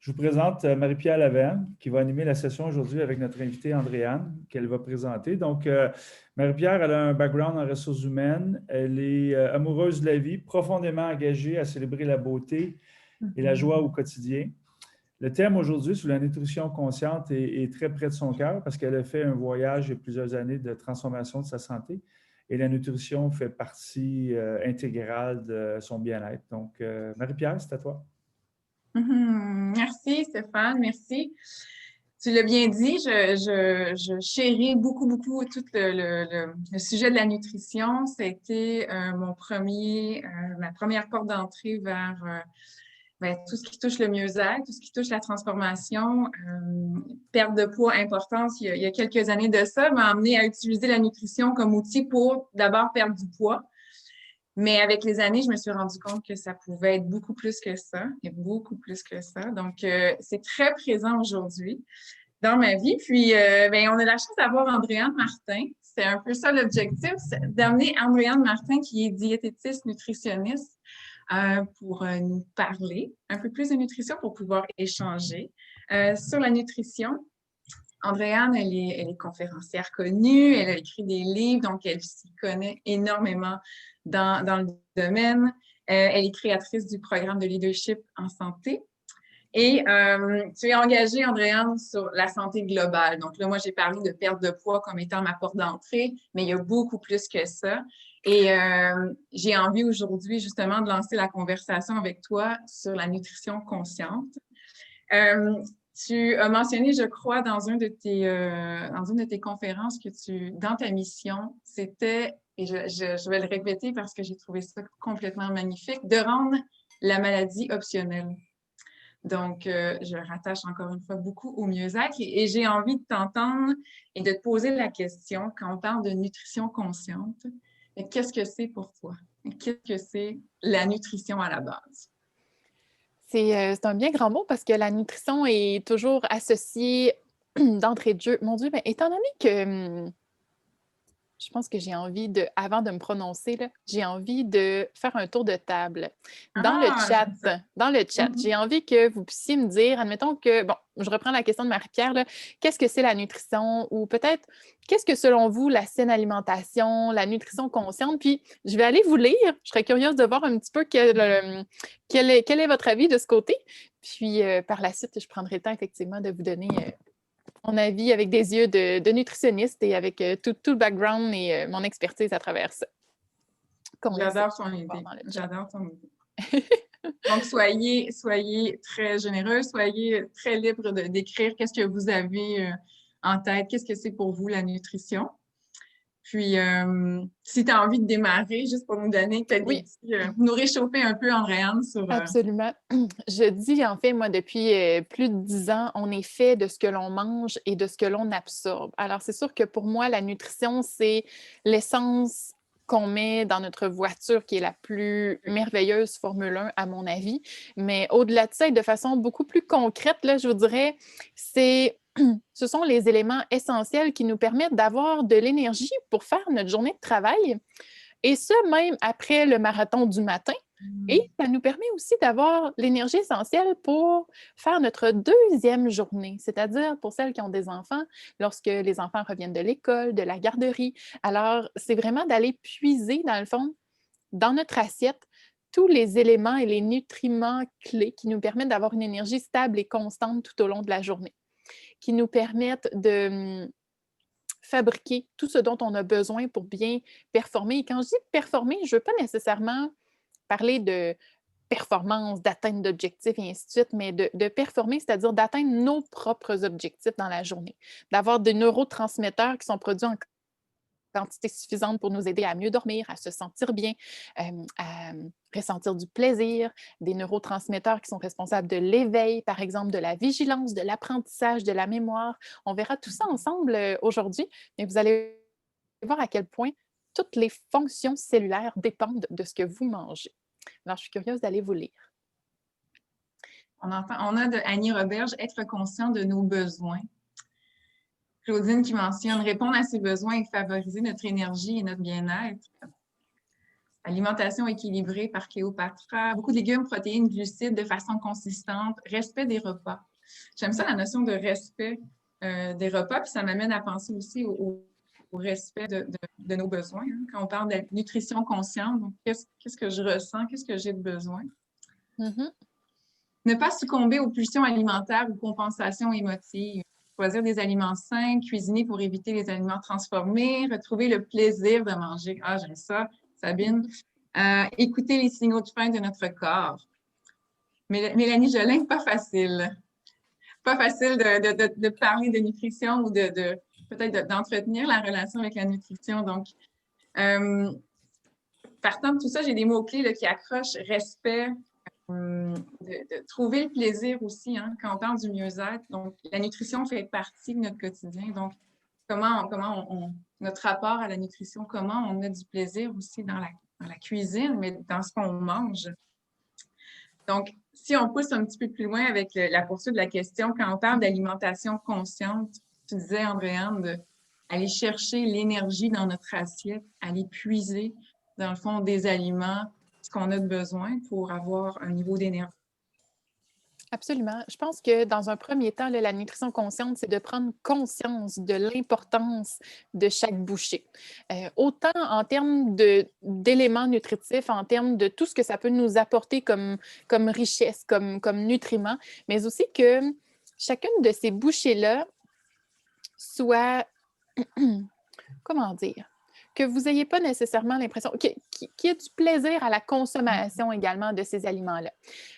Je vous présente Marie-Pierre Laverne, qui va animer la session aujourd'hui avec notre invitée Andréane, qu'elle va présenter. Donc, Marie-Pierre, elle a un background en ressources humaines. Elle est amoureuse de la vie, profondément engagée à célébrer la beauté et la joie au quotidien. Le thème aujourd'hui sur la nutrition consciente est très près de son cœur parce qu'elle a fait un voyage il y a plusieurs années de transformation de sa santé et la nutrition fait partie intégrale de son bien-être. Donc, Marie-Pierre, c'est à toi. Merci Stéphane, merci. Tu l'as bien dit, je chéris beaucoup tout le sujet de la nutrition. C'était ma première porte d'entrée vers tout ce qui touche le mieux-être, tout ce qui touche la transformation. Perte de poids importante, il y a quelques années de ça, m'a amené à utiliser la nutrition comme outil pour d'abord perdre du poids. Mais avec les années, je me suis rendu compte que ça pouvait être beaucoup plus que ça, et beaucoup plus que ça. Donc, c'est très présent aujourd'hui dans ma vie. Puis, on a la chance d'avoir Andréane Martin. C'est un peu ça l'objectif, d'amener Andréane Martin, qui est diététiste nutritionniste, pour nous parler un peu plus de nutrition, pour pouvoir échanger sur la nutrition. Andréane, elle est conférencière connue, elle a écrit des livres, donc elle s'y connaît énormément dans le domaine. Elle est créatrice du programme de leadership en santé. Et tu es engagée, Andréane, sur la santé globale. Donc là, moi, j'ai parlé de perte de poids comme étant ma porte d'entrée, mais il y a beaucoup plus que ça. Et j'ai envie aujourd'hui, justement, de lancer la conversation avec toi sur la nutrition consciente. Tu as mentionné, je crois, dans une de tes conférences dans ta mission, c'était, et je vais le répéter parce que j'ai trouvé ça complètement magnifique, de rendre la maladie optionnelle. Donc, je rattache encore une fois beaucoup au mieux-être et j'ai envie de t'entendre et de te poser la question, quand on parle de nutrition consciente, qu'est-ce que c'est pour toi? Qu'est-ce que c'est la nutrition à la base? C'est un bien grand mot parce que la nutrition est toujours associée d'entrée de jeu. Mon Dieu, étant donné que je pense que j'ai envie de, avant de me prononcer, j'ai envie de faire un tour de table. Dans le chat, j'ai envie que vous puissiez me dire, admettons que, bon, je reprends la question de Marie-Pierre, qu'est-ce que c'est la nutrition ou peut-être, qu'est-ce que selon vous, la saine alimentation, la nutrition consciente? Puis, je vais aller vous lire. Je serais curieuse de voir un petit peu quel est votre avis de ce côté. Puis, par la suite, je prendrai le temps, effectivement, de vous donner mon avis avec des yeux de nutritionniste et avec tout le background et mon expertise à travers ça. J'adore ton idée. J'adore ton idée. Donc, soyez très généreux, soyez très libre d'écrire qu'est-ce que vous avez en tête, qu'est-ce que c'est pour vous la nutrition. Puis, si tu as envie de démarrer, juste pour nous donner peut-être des petits, nous réchauffer un peu, Andréane, sur... Absolument. Je dis, en fait, moi, depuis plus de 10 ans, on est fait de ce que l'on mange et de ce que l'on absorbe. Alors, c'est sûr que pour moi, la nutrition, c'est l'essence qu'on met dans notre voiture qui est la plus merveilleuse Formule 1, à mon avis. Mais au-delà de ça, et de façon beaucoup plus concrète, là, je vous dirais, ce sont les éléments essentiels qui nous permettent d'avoir de l'énergie pour faire notre journée de travail. Et ça, même après le marathon du matin. Et ça nous permet aussi d'avoir l'énergie essentielle pour faire notre deuxième journée, c'est-à-dire pour celles qui ont des enfants, lorsque les enfants reviennent de l'école, de la garderie. Alors, c'est vraiment d'aller puiser, dans le fond, dans notre assiette, tous les éléments et les nutriments clés qui nous permettent d'avoir une énergie stable et constante tout au long de la journée, qui nous permettent de fabriquer tout ce dont on a besoin pour bien performer. Et quand je dis performer, je ne veux pas nécessairement parler de performance, d'atteinte d'objectifs et ainsi de suite, mais de performer, c'est-à-dire d'atteindre nos propres objectifs dans la journée, d'avoir des neurotransmetteurs qui sont produits en quantité suffisante pour nous aider à mieux dormir, à se sentir bien, à ressentir du plaisir, des neurotransmetteurs qui sont responsables de l'éveil, par exemple, de la vigilance, de l'apprentissage, de la mémoire. On verra tout ça ensemble aujourd'hui, mais vous allez voir à quel point toutes les fonctions cellulaires dépendent de ce que vous mangez. Alors, je suis curieuse d'aller vous lire. On a de Annie Roberge, être conscient de nos besoins. Claudine qui mentionne répondre à ses besoins et favoriser notre énergie et notre bien-être. alimentation équilibrée par Cléopatra, beaucoup de légumes, protéines, glucides de façon consistante, respect des repas. J'aime ça, la notion de respect des repas, puis ça m'amène à penser aussi au respect de nos besoins. Hein. Quand on parle de nutrition consciente, donc qu'est-ce que je ressens, qu'est-ce que j'ai de besoin? Ne pas succomber aux pulsions alimentaires ou compensations émotives. Choisir des aliments sains, cuisiner pour éviter les aliments transformés, retrouver le plaisir de manger. Ah, j'aime ça, Sabine. Écouter les signaux de faim de notre corps. Mélanie Jolin, pas facile. Pas facile de parler de nutrition ou peut-être d'entretenir la relation avec la nutrition. Donc, partant de tout ça, j'ai des mots-clés qui accrochent respect, de trouver le plaisir aussi, hein, quand on parle du mieux-être. Donc, la nutrition fait partie de notre quotidien. Donc, comment notre rapport à la nutrition, comment on a du plaisir aussi dans la cuisine, mais dans ce qu'on mange. Donc, si on pousse un petit peu plus loin avec la poursuite de la question, quand on parle d'alimentation consciente, tu disais, Andréane, d'aller chercher l'énergie dans notre assiette, aller puiser, dans le fond, des aliments, ce qu'on a de besoin pour avoir un niveau d'énergie. Absolument. Je pense que dans un premier temps, là, la nutrition consciente, c'est de prendre conscience de l'importance de chaque bouchée. Autant en termes d'éléments nutritifs, en termes de tout ce que ça peut nous apporter comme richesse, comme nutriments, mais aussi que chacune de ces bouchées-là soit, comment dire, que vous n'ayez pas nécessairement l'impression, qu'il y ait du plaisir à la consommation également de ces aliments-là.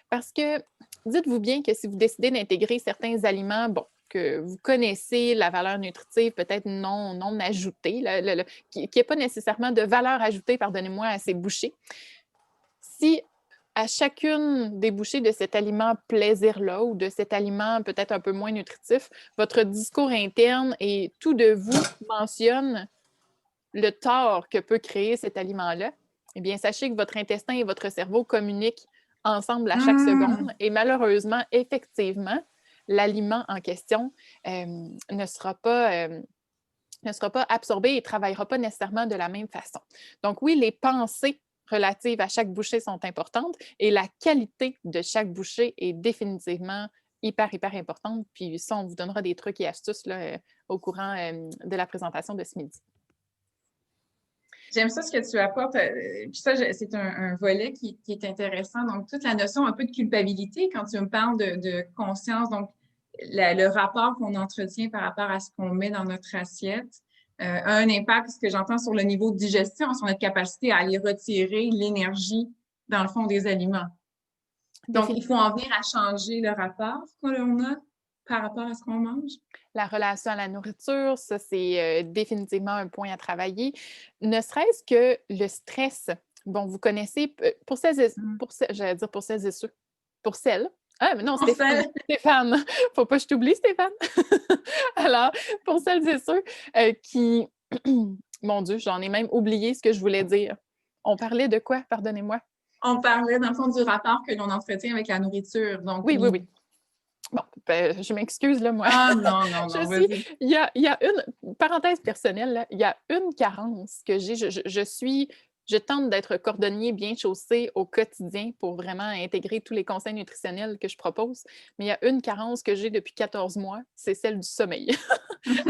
Parce que dites-vous bien que si vous décidez d'intégrer certains aliments, bon, que vous connaissez la valeur nutritive peut-être non ajoutée, qui n'est pas nécessairement de valeur ajoutée, pardonnez-moi, à ces bouchées, si à chacune des bouchées de cet aliment plaisir-là ou de cet aliment peut-être un peu moins nutritif, votre discours interne et tout de vous mentionne le tort que peut créer cet aliment-là, eh bien, sachez que votre intestin et votre cerveau communiquent ensemble à chaque seconde et malheureusement, effectivement, l'aliment en question ne sera pas absorbé et ne travaillera pas nécessairement de la même façon. Donc oui, les pensées relatives à chaque bouchée sont importantes et la qualité de chaque bouchée est définitivement hyper importante. Puis ça, on vous donnera des trucs et astuces là, au courant de la présentation de ce midi. J'aime ça ce que tu apportes. Puis ça, c'est un volet qui est intéressant. Donc, toute la notion un peu de culpabilité, quand tu me parles de conscience, donc le rapport qu'on entretient par rapport à ce qu'on met dans notre assiette a un impact, ce que j'entends, sur le niveau de digestion, sur notre capacité à aller retirer l'énergie, dans le fond, des aliments. Donc, il faut en venir à changer le rapport qu'on a par rapport à ce qu'on mange. La relation à la nourriture, ça, c'est définitivement un point à travailler. Ne serait-ce que le stress. Bon, vous connaissez, pour celles et ceux, pour celles. Ah, mais non, Stéphane. Stéphane. Faut pas que je t'oublie, Stéphane. Alors, pour celles et ceux qui... Mon Dieu, j'en ai même oublié ce que je voulais dire. On parlait de quoi? Pardonnez-moi. On parlait, dans le fond, du rapport que l'on entretient avec la nourriture. Donc, oui. Bon, ben, je m'excuse, là, moi. Ah non, vas-y. Il y a une parenthèse personnelle, là, il y a une carence que j'ai. Je tente d'être cordonnier bien chaussé au quotidien pour vraiment intégrer tous les conseils nutritionnels que je propose. Mais il y a une carence que j'ai depuis 14 mois, c'est celle du sommeil.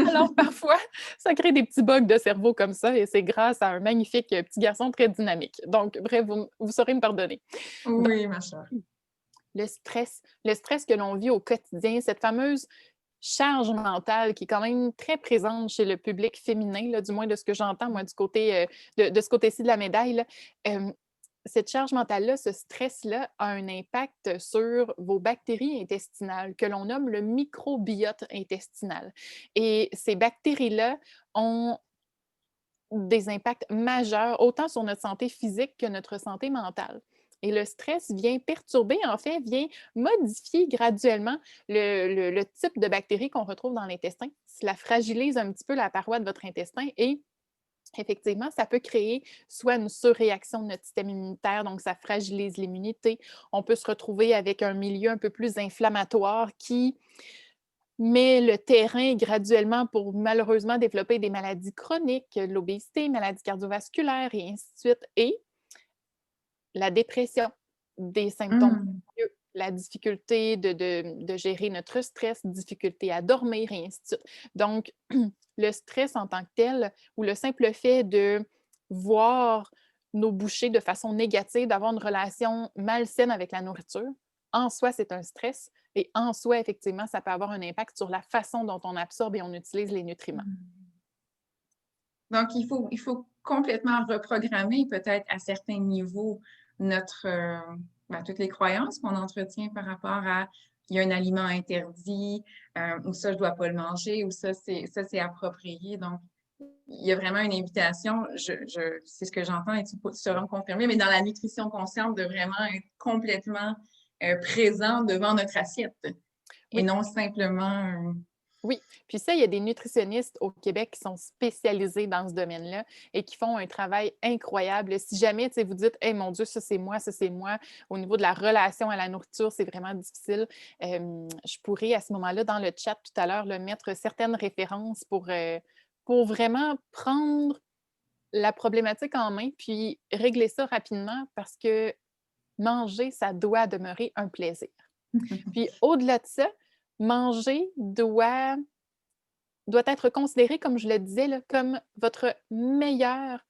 Alors, parfois, ça crée des petits bugs de cerveau comme ça et c'est grâce à un magnifique petit garçon très dynamique. Donc, bref, vous saurez me pardonner. Oui, donc, ma chère. Le stress que l'on vit au quotidien, cette fameuse charge mentale qui est quand même très présente chez le public féminin, là, du moins de ce que j'entends, moi, du côté, de ce côté-ci de la médaille. Là, cette charge mentale-là, ce stress-là a un impact sur vos bactéries intestinales que l'on nomme le microbiote intestinal. Et ces bactéries-là ont des impacts majeurs autant sur notre santé physique que notre santé mentale. Et le stress vient perturber, en fait, vient modifier graduellement le type de bactéries qu'on retrouve dans l'intestin. Cela fragilise un petit peu la paroi de votre intestin et effectivement, ça peut créer soit une surréaction de notre système immunitaire, donc ça fragilise l'immunité. On peut se retrouver avec un milieu un peu plus inflammatoire qui met le terrain graduellement pour malheureusement développer des maladies chroniques, l'obésité, maladies cardiovasculaires et ainsi de suite. Et la dépression, des symptômes anxieux, la difficulté de gérer notre stress, difficulté à dormir et ainsi de suite. Donc, le stress en tant que tel ou le simple fait de voir nos bouchées de façon négative, d'avoir une relation malsaine avec la nourriture, en soi, c'est un stress et en soi, effectivement, ça peut avoir un impact sur la façon dont on absorbe et on utilise les nutriments. Donc, il faut complètement reprogrammer peut-être à certains niveaux notre, toutes les croyances qu'on entretient par rapport à il y a un aliment interdit, ou ça, je dois pas le manger, ou ça, c'est approprié. Donc, il y a vraiment une invitation, c'est ce que j'entends et tu seras me confirmer, mais dans la nutrition consciente, de vraiment être complètement présent devant notre assiette et Oui. non simplement... Oui, puis ça, il y a des nutritionnistes au Québec qui sont spécialisés dans ce domaine-là et qui font un travail incroyable. Si jamais, tu sais, vous dites, hey, mon Dieu, ça c'est moi, au niveau de la relation à la nourriture, c'est vraiment difficile, je pourrais à ce moment-là, dans le chat tout à l'heure, mettre certaines références pour vraiment prendre la problématique en main puis régler ça rapidement parce que manger, ça doit demeurer un plaisir. Puis au-delà de ça, manger doit être considéré, comme je le disais, là, comme votre meilleur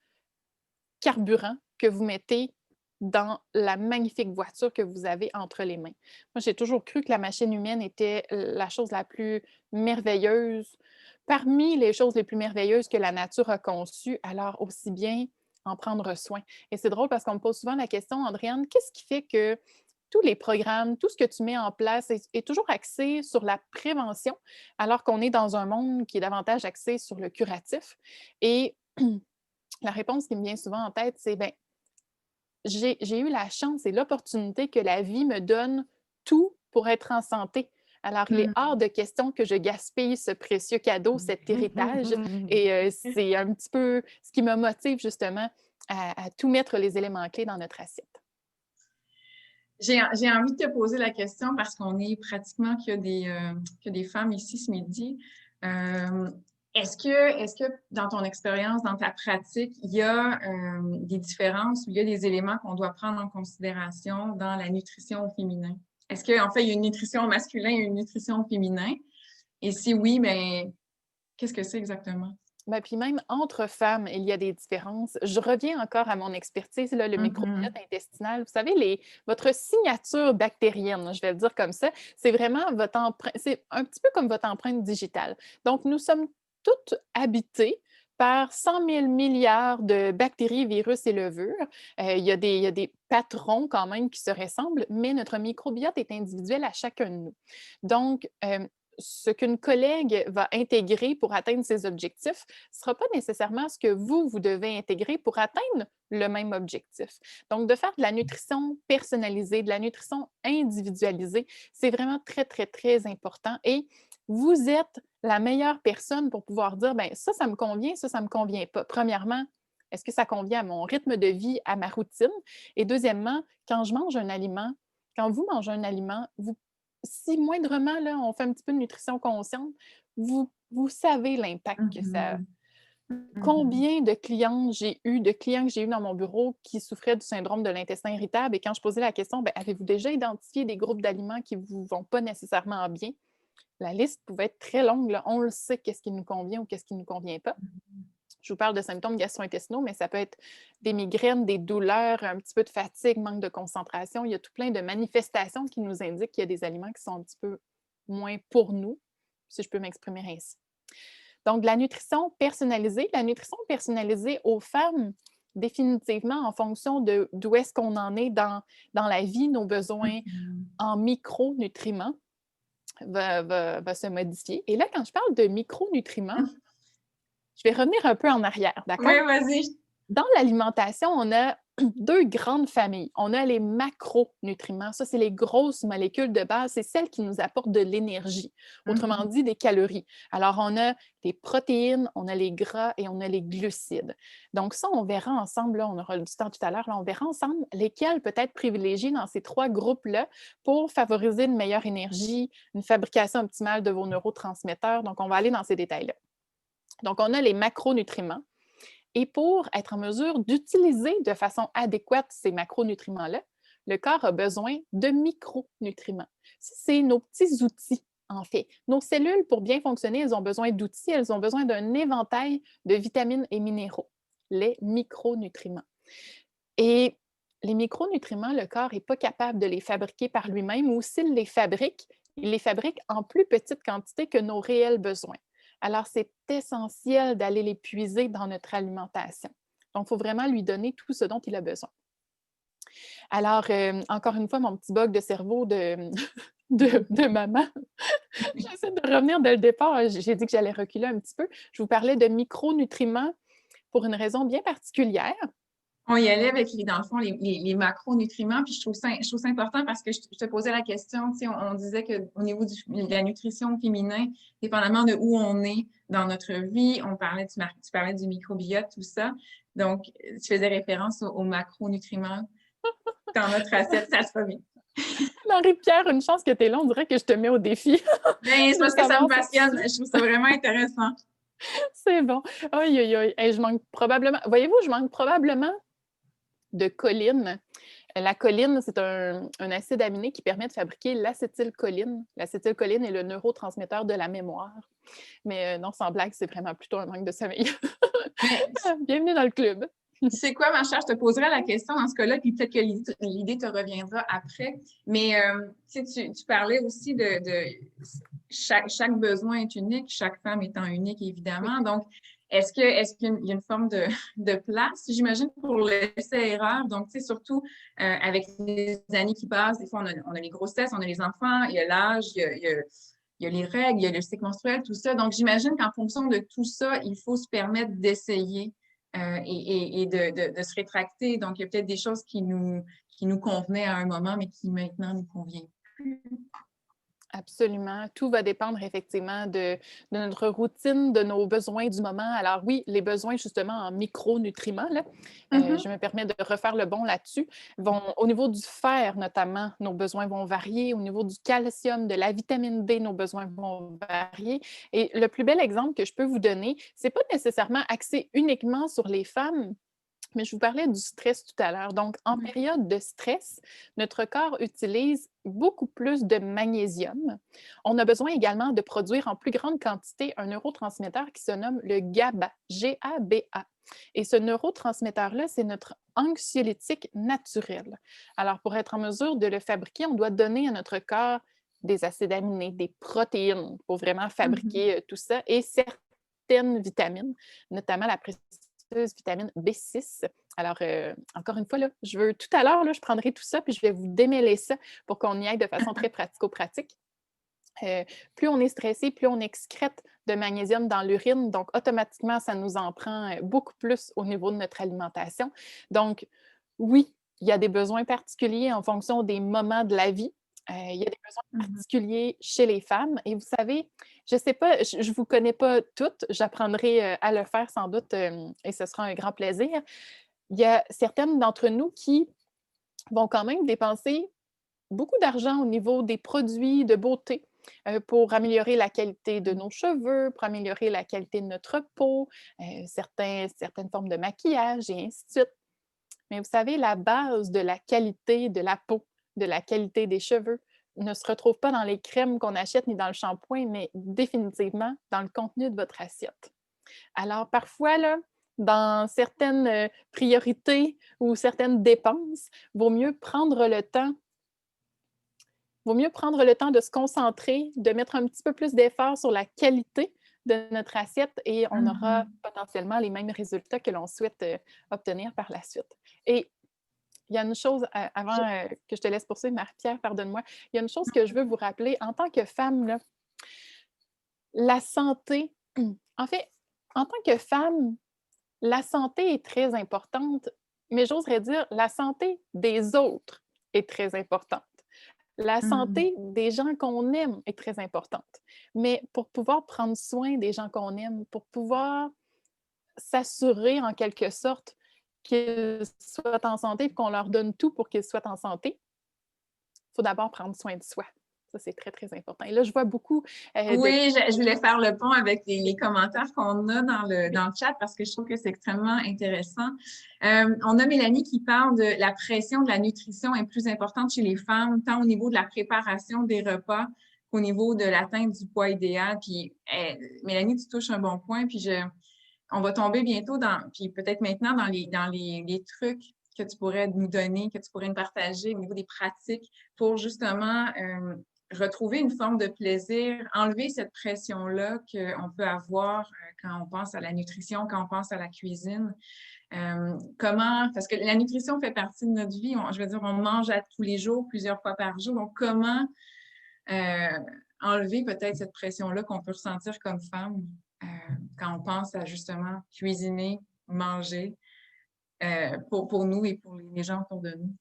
carburant que vous mettez dans la magnifique voiture que vous avez entre les mains. Moi, j'ai toujours cru que la machine humaine était la chose la plus merveilleuse, parmi les choses les plus merveilleuses que la nature a conçues, alors aussi bien en prendre soin. Et c'est drôle parce qu'on me pose souvent la question, Andréane, qu'est-ce qui fait que tous les programmes, tout ce que tu mets en place est toujours axé sur la prévention, alors qu'on est dans un monde qui est davantage axé sur le curatif? Et la réponse qui me vient souvent en tête, c'est ben, j'ai eu la chance et l'opportunité que la vie me donne tout pour être en santé. Alors, il est hors de question que je gaspille ce précieux cadeau, cet héritage. Et c'est un petit peu ce qui me motive justement à tout mettre les éléments clés dans notre assiette. J'ai envie de te poser la question parce qu'on est pratiquement qu'il y a des femmes ici ce midi. Est-ce que dans ton expérience, dans ta pratique, il y a des différences ou il y a des éléments qu'on doit prendre en considération dans la nutrition au féminin? Est-ce qu'en fait, il y a une nutrition au masculin et une nutrition au féminin? Et si oui, bien, qu'est-ce que c'est exactement? Ben, puis même entre femmes, il y a des différences. Je reviens encore à mon expertise, là, le microbiote intestinal. Vous savez, votre signature bactérienne, je vais le dire comme ça, c'est vraiment votre empreinte, c'est un petit peu comme votre empreinte digitale. Donc, nous sommes toutes habitées par 100 000 milliards de bactéries, virus et levures. Il y a des patrons quand même qui se ressemblent, mais notre microbiote est individuel à chacun de nous. Donc, ce qu'une collègue va intégrer pour atteindre ses objectifs ne sera pas nécessairement ce que vous devez intégrer pour atteindre le même objectif. Donc, de faire de la nutrition personnalisée, de la nutrition individualisée, c'est vraiment très, très, très important. Et vous êtes la meilleure personne pour pouvoir dire, bien, ça me convient, ça ne me convient pas. Premièrement, est-ce que ça convient à mon rythme de vie, à ma routine? Et deuxièmement, quand je mange un aliment, quand vous mangez un aliment, si moindrement, là, on fait un petit peu de nutrition consciente, vous savez l'impact que ça a. Combien de clients j'ai eu, dans mon bureau qui souffraient du syndrome de l'intestin irritable et quand je posais la question, ben, avez-vous déjà identifié des groupes d'aliments qui ne vous vont pas nécessairement bien? La liste pouvait être très longue. Là. On le sait, qu'est-ce qui nous convient ou qu'est-ce qui ne nous convient pas. Je vous parle de symptômes gastro-intestinaux, mais ça peut être des migraines, des douleurs, un petit peu de fatigue, manque de concentration. Il y a tout plein de manifestations qui nous indiquent qu'il y a des aliments qui sont un petit peu moins pour nous, si je peux m'exprimer ainsi. Donc, la nutrition personnalisée aux femmes, définitivement en fonction d'où est-ce qu'on en est dans la vie, nos besoins en micronutriments va se modifier. Et là, quand je parle de micronutriments, je vais revenir un peu en arrière, d'accord? Oui, vas-y. Dans l'alimentation, on a deux grandes familles. On a les macronutriments. Ça, c'est les grosses molécules de base. C'est celles qui nous apportent de l'énergie. Autrement dit, des calories. Alors, on a les protéines, on a les gras et on a les glucides. Donc, ça, on verra ensemble, là, on aura du temps tout à l'heure, on verra ensemble lesquels peut-être privilégier dans ces trois groupes-là pour favoriser une meilleure énergie, une fabrication optimale de vos neurotransmetteurs. Donc, on va aller dans ces détails-là. Donc, on a les macronutriments. Et pour être en mesure d'utiliser de façon adéquate ces macronutriments-là, le corps a besoin de micronutriments. C'est nos petits outils, en fait. Nos cellules, pour bien fonctionner, elles ont besoin d'outils, elles ont besoin d'un éventail de vitamines et minéraux, les micronutriments. Et les micronutriments, le corps n'est pas capable de les fabriquer par lui-même, ou s'il les fabrique, il les fabrique en plus petite quantité que nos réels besoins. Alors, c'est essentiel d'aller les puiser dans notre alimentation. Donc, il faut vraiment lui donner tout ce dont il a besoin. Alors, encore une fois, mon petit bug de cerveau de maman. J'essaie de revenir dès le départ. J'ai dit que j'allais reculer un petit peu. Je vous parlais de micronutriments pour une raison bien particulière. On y allait avec, dans le fond, les macronutriments, puis je trouve ça important parce que je te posais la question, tu sais, on disait qu'au niveau de la nutrition féminin, dépendamment de où on est dans notre vie, tu parlais du microbiote, tout ça. Donc, tu faisais référence aux macronutriments dans notre assiette, ça se va bien. Marie-Pierre, une chance que tu es là, on dirait que je te mets au défi. Bien, c'est parce que ça me passionne. Je trouve ça vraiment intéressant. C'est bon. Aïe, aïe, aïe. Hey, je manque probablement, voyez-vous, je manque probablement de choline. La choline, c'est un acide aminé qui permet de fabriquer l'acétylcholine. L'acétylcholine est le neurotransmetteur de la mémoire. Mais non, sans blague, c'est vraiment plutôt un manque de sommeil. Bienvenue dans le club. Tu sais quoi, ma chère, je te poserai la question dans ce cas-là, puis peut-être que l'idée te reviendra après. Mais tu parlais aussi de chaque besoin est unique, chaque femme étant unique, évidemment. Donc, est-ce qu'il y a une forme de place, j'imagine, pour l'essai-erreur? Donc, tu sais, surtout avec les années qui passent, des fois, on a les grossesses, on a les enfants, il y a l'âge, il y a les règles, il y a le cycle menstruel, tout ça. Donc, j'imagine qu'en fonction de tout ça, il faut se permettre d'essayer et de se rétracter. Donc, il y a peut-être des choses qui nous convenaient à un moment, mais qui maintenant nous conviennent plus. Absolument. Tout va dépendre effectivement de notre routine, de nos besoins du moment. Alors oui, les besoins justement en micronutriments, là, je me permets de refaire le bond là-dessus, au niveau du fer notamment, nos besoins vont varier. Au niveau du calcium, de la vitamine D, nos besoins vont varier. Et le plus bel exemple que je peux vous donner, c'est pas nécessairement axé uniquement sur les femmes, mais je vous parlais du stress tout à l'heure. Donc, en période de stress, notre corps utilise beaucoup plus de magnésium. On a besoin également de produire en plus grande quantité un neurotransmetteur qui se nomme le GABA, G-A-B-A. Et ce neurotransmetteur-là, c'est notre anxiolytique naturel. Alors, pour être en mesure de le fabriquer, on doit donner à notre corps des acides aminés, des protéines pour vraiment fabriquer tout ça et certaines vitamines, notamment la vitamine B6. Alors, encore une fois, là, tout à l'heure, je prendrai tout ça puis je vais vous démêler ça pour qu'on y aille de façon très pratico-pratique. Plus on est stressé, plus on excrète de magnésium dans l'urine. Donc, automatiquement, ça nous en prend beaucoup plus au niveau de notre alimentation. Donc, oui, il y a des besoins particuliers en fonction des moments de la vie. Il y a des besoins particuliers chez les femmes. Et vous savez, je ne sais pas, je ne vous connais pas toutes, j'apprendrai à le faire sans doute et ce sera un grand plaisir. Il y a certaines d'entre nous qui vont quand même dépenser beaucoup d'argent au niveau des produits de beauté pour améliorer la qualité de nos cheveux, pour améliorer la qualité de notre peau, certaines formes de maquillage et ainsi de suite. Mais vous savez, la base de la qualité de la peau, de la qualité des cheveux, ne se retrouve pas dans les crèmes qu'on achète ni dans le shampoing, mais définitivement dans le contenu de votre assiette. Alors, parfois, là, dans certaines priorités ou certaines dépenses, il vaut mieux prendre le temps de se concentrer, de mettre un petit peu plus d'effort sur la qualité de notre assiette et on aura potentiellement les mêmes résultats que l'on souhaite obtenir par la suite. Et il y a une chose, avant que je te laisse poursuivre, Marie-Pierre, pardonne-moi, il y a une chose que je veux vous rappeler. En tant que femme, là, la santé, en fait, en tant que femme, la santé est très importante, mais j'oserais dire la santé des autres est très importante. La santé des gens qu'on aime est très importante. Mais pour pouvoir prendre soin des gens qu'on aime, pour pouvoir s'assurer en quelque sorte qu'ils soient en santé et qu'on leur donne tout pour qu'ils soient en santé, il faut d'abord prendre soin de soi. Ça, c'est très, très important. Et là, je vois beaucoup Oui, je voulais faire le pont avec les commentaires qu'on a dans le chat parce que je trouve que c'est extrêmement intéressant. On a Mélanie qui parle de la pression de la nutrition est plus importante chez les femmes, tant au niveau de la préparation des repas qu'au niveau de l'atteinte du poids idéal. Puis, Mélanie, tu touches un bon point. Puis, on va tomber bientôt puis peut-être maintenant dans les trucs que tu pourrais nous donner, que tu pourrais nous partager au niveau des pratiques pour justement retrouver une forme de plaisir, enlever cette pression-là qu'on peut avoir quand on pense à la nutrition, quand on pense à la cuisine. Parce que la nutrition fait partie de notre vie. Je veux dire, on mange à tous les jours, plusieurs fois par jour. Donc, comment enlever peut-être cette pression-là qu'on peut ressentir comme femme quand on pense à justement cuisiner, manger pour nous et pour les gens autour de nous?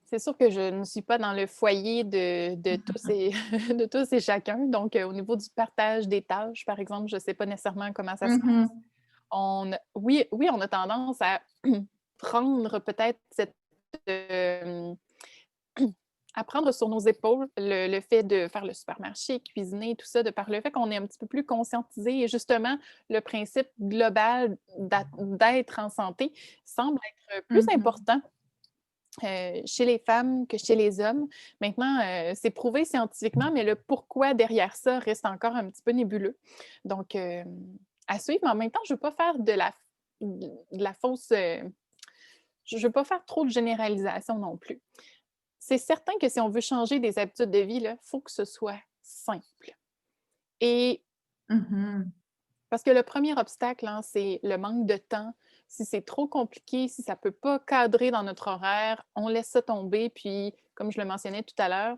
C'est sûr que je ne suis pas dans le foyer de tous et, de tous et chacun. Donc, au niveau du partage des tâches, par exemple, je ne sais pas nécessairement comment ça se passe. Oui, on a tendance à prendre peut-être à prendre sur nos épaules le fait de faire le supermarché, cuisiner, tout ça, de par le fait qu'on est un petit peu plus conscientisé. Et justement, le principe global d'être en santé semble être plus important chez les femmes que chez les hommes. Maintenant, c'est prouvé scientifiquement, mais le pourquoi derrière ça reste encore un petit peu nébuleux. Donc, à suivre, mais en même temps, je ne veux pas faire de la fausse... je ne veux pas faire trop de généralisation non plus. C'est certain que si on veut changer des habitudes de vie, il faut que ce soit simple. Et parce que le premier obstacle, hein, c'est le manque de temps. Si c'est trop compliqué, si ça ne peut pas cadrer dans notre horaire, on laisse ça tomber. Puis, comme je le mentionnais tout à l'heure,